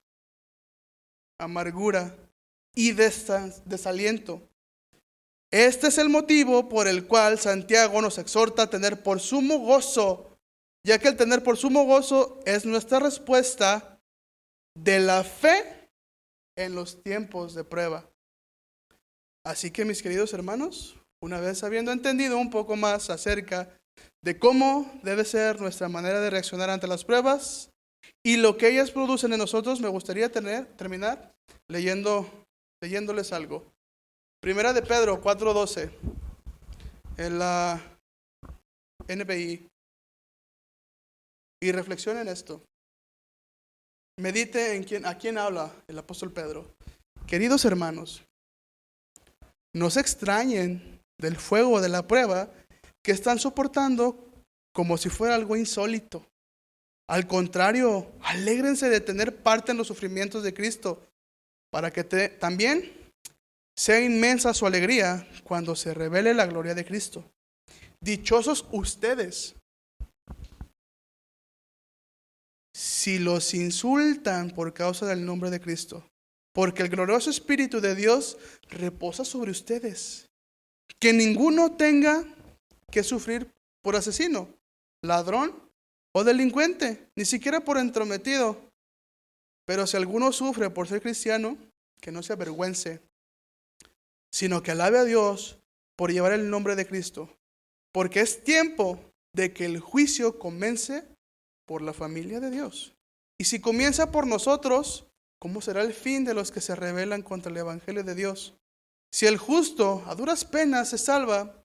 y desaliento. Este es el motivo por el cual Santiago nos exhorta a tener por sumo gozo, ya que el tener por sumo gozo es nuestra respuesta de la fe en los tiempos de prueba. Así que, mis queridos hermanos, una vez habiendo entendido un poco más acerca de cómo debe ser nuestra manera de reaccionar ante las pruebas y lo que ellas producen en nosotros, me gustaría terminar leyéndoles algo. Primera de Pedro 4:12, en la NBI. Y reflexione en esto. Medite en a quién habla el apóstol Pedro. Queridos hermanos, no se extrañen del fuego de la prueba que están soportando como si fuera algo insólito. Al contrario, alégrense de tener parte en los sufrimientos de Cristo, para que también sea inmensa su alegría cuando se revele la gloria de Cristo. Dichosos ustedes si los insultan por causa del nombre de Cristo, porque el glorioso Espíritu de Dios reposa sobre ustedes. Que ninguno tenga que sufrir por asesino, ladrón o delincuente, ni siquiera por entrometido. Pero si alguno sufre por ser cristiano, que no se avergüence, sino que alabe a Dios por llevar el nombre de Cristo, porque es tiempo de que el juicio comience por la familia de Dios. Y si comienza por nosotros, ¿cómo será el fin de los que se rebelan contra el evangelio de Dios? Si el justo a duras penas se salva,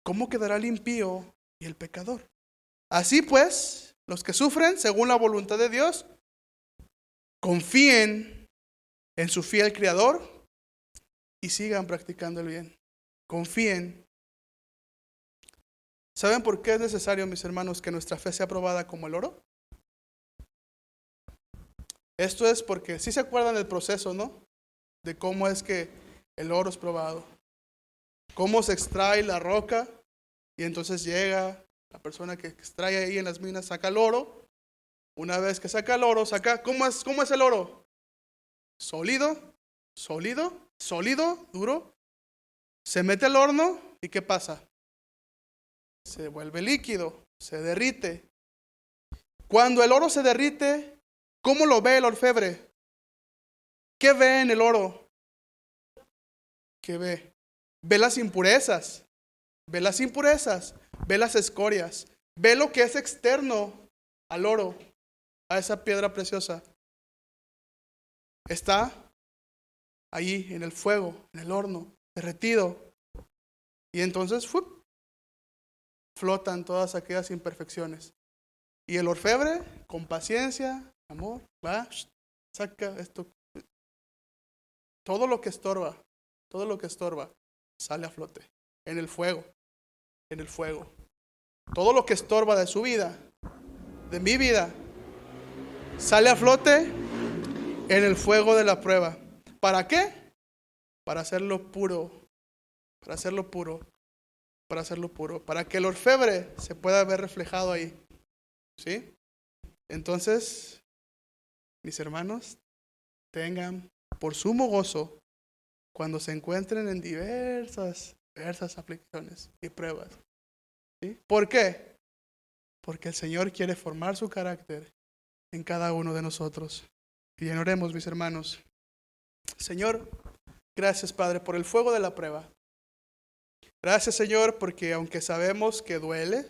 ¿cómo quedará el impío y el pecador? Así pues, los que sufren según la voluntad de Dios, confíen en su fiel Creador y sigan practicando el bien. Confíen. ¿Saben por qué es necesario, mis hermanos, que nuestra fe sea probada como el oro? Esto es porque, si se acuerdan del proceso, ¿no? De cómo es que el oro es probado. Cómo se extrae la roca y entonces llega la persona que extrae ahí en las minas, saca el oro. Una vez que saca el oro, ¿cómo es el oro? Sólido, duro. Se mete al horno y ¿qué pasa? Se vuelve líquido, se derrite. Cuando el oro se derrite, ¿cómo lo ve el orfebre? ¿Qué ve en el oro? ¿Qué ve? Ve las impurezas, ve las escorias, ve lo que es externo al oro. a esa piedra preciosa? Está allí en el fuego, en el horno, derretido. Y entonces flotan todas aquellas imperfecciones. Y el orfebre, con paciencia, amor, va, saca esto. Todo lo que estorba, sale a flote. En el fuego, en el fuego. Todo lo que estorba de su vida, de mi vida, sale a flote en el fuego de la prueba. ¿Para qué? Para hacerlo puro, para hacerlo puro, para hacerlo puro, para que el orfebre se pueda ver reflejado ahí. ¿Sí? Entonces, mis hermanos, tengan por sumo gozo cuando se encuentren en diversas aflicciones y pruebas. ¿Sí? ¿Por qué? Porque el Señor quiere formar su carácter en cada uno de nosotros. Y oremos, mis hermanos. Señor, gracias, Padre, por el fuego de la prueba. Gracias, Señor, porque aunque sabemos que duele,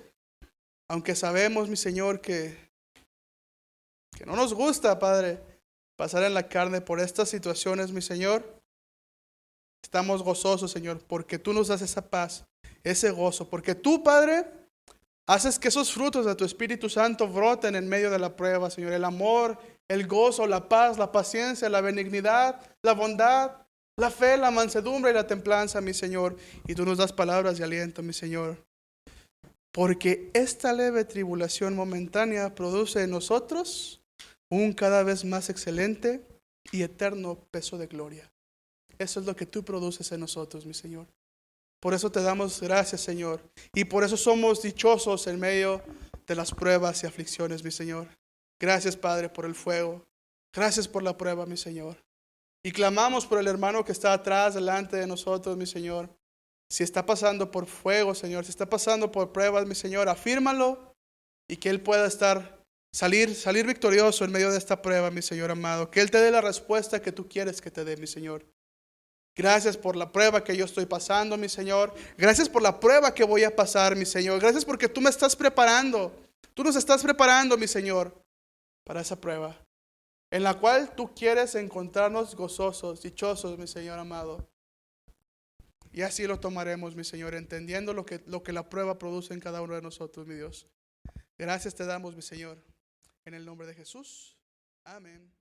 aunque sabemos, mi Señor, que no nos gusta, Padre, pasar en la carne por estas situaciones, mi Señor, estamos gozosos, Señor, porque tú nos das esa paz, ese gozo, porque tú, Padre, haces que esos frutos de tu Espíritu Santo broten en medio de la prueba, Señor. El amor, el gozo, la paz, la paciencia, la benignidad, la bondad, la fe, la mansedumbre y la templanza, mi Señor. Y tú nos das palabras de aliento, mi Señor. Porque esta leve tribulación momentánea produce en nosotros un cada vez más excelente y eterno peso de gloria. Eso es lo que tú produces en nosotros, mi Señor. Por eso te damos gracias, Señor. Y por eso somos dichosos en medio de las pruebas y aflicciones, mi Señor. Gracias, Padre, por el fuego. Gracias por la prueba, mi Señor. Y clamamos por el hermano que está atrás, delante de nosotros, mi Señor. Si está pasando por fuego, Señor, si está pasando por pruebas, mi Señor, afírmalo y que Él pueda salir victorioso en medio de esta prueba, mi Señor amado. Que Él te dé la respuesta que tú quieres que te dé, mi Señor. Gracias por la prueba que yo estoy pasando, mi Señor. Gracias por la prueba que voy a pasar, mi Señor. Gracias porque tú me estás preparando. Tú nos estás preparando, mi Señor, para esa prueba, en la cual tú quieres encontrarnos gozosos, dichosos, mi Señor amado. Y así lo tomaremos, mi Señor, entendiendo lo que la prueba produce en cada uno de nosotros, mi Dios. Gracias te damos, mi Señor. En el nombre de Jesús. Amén.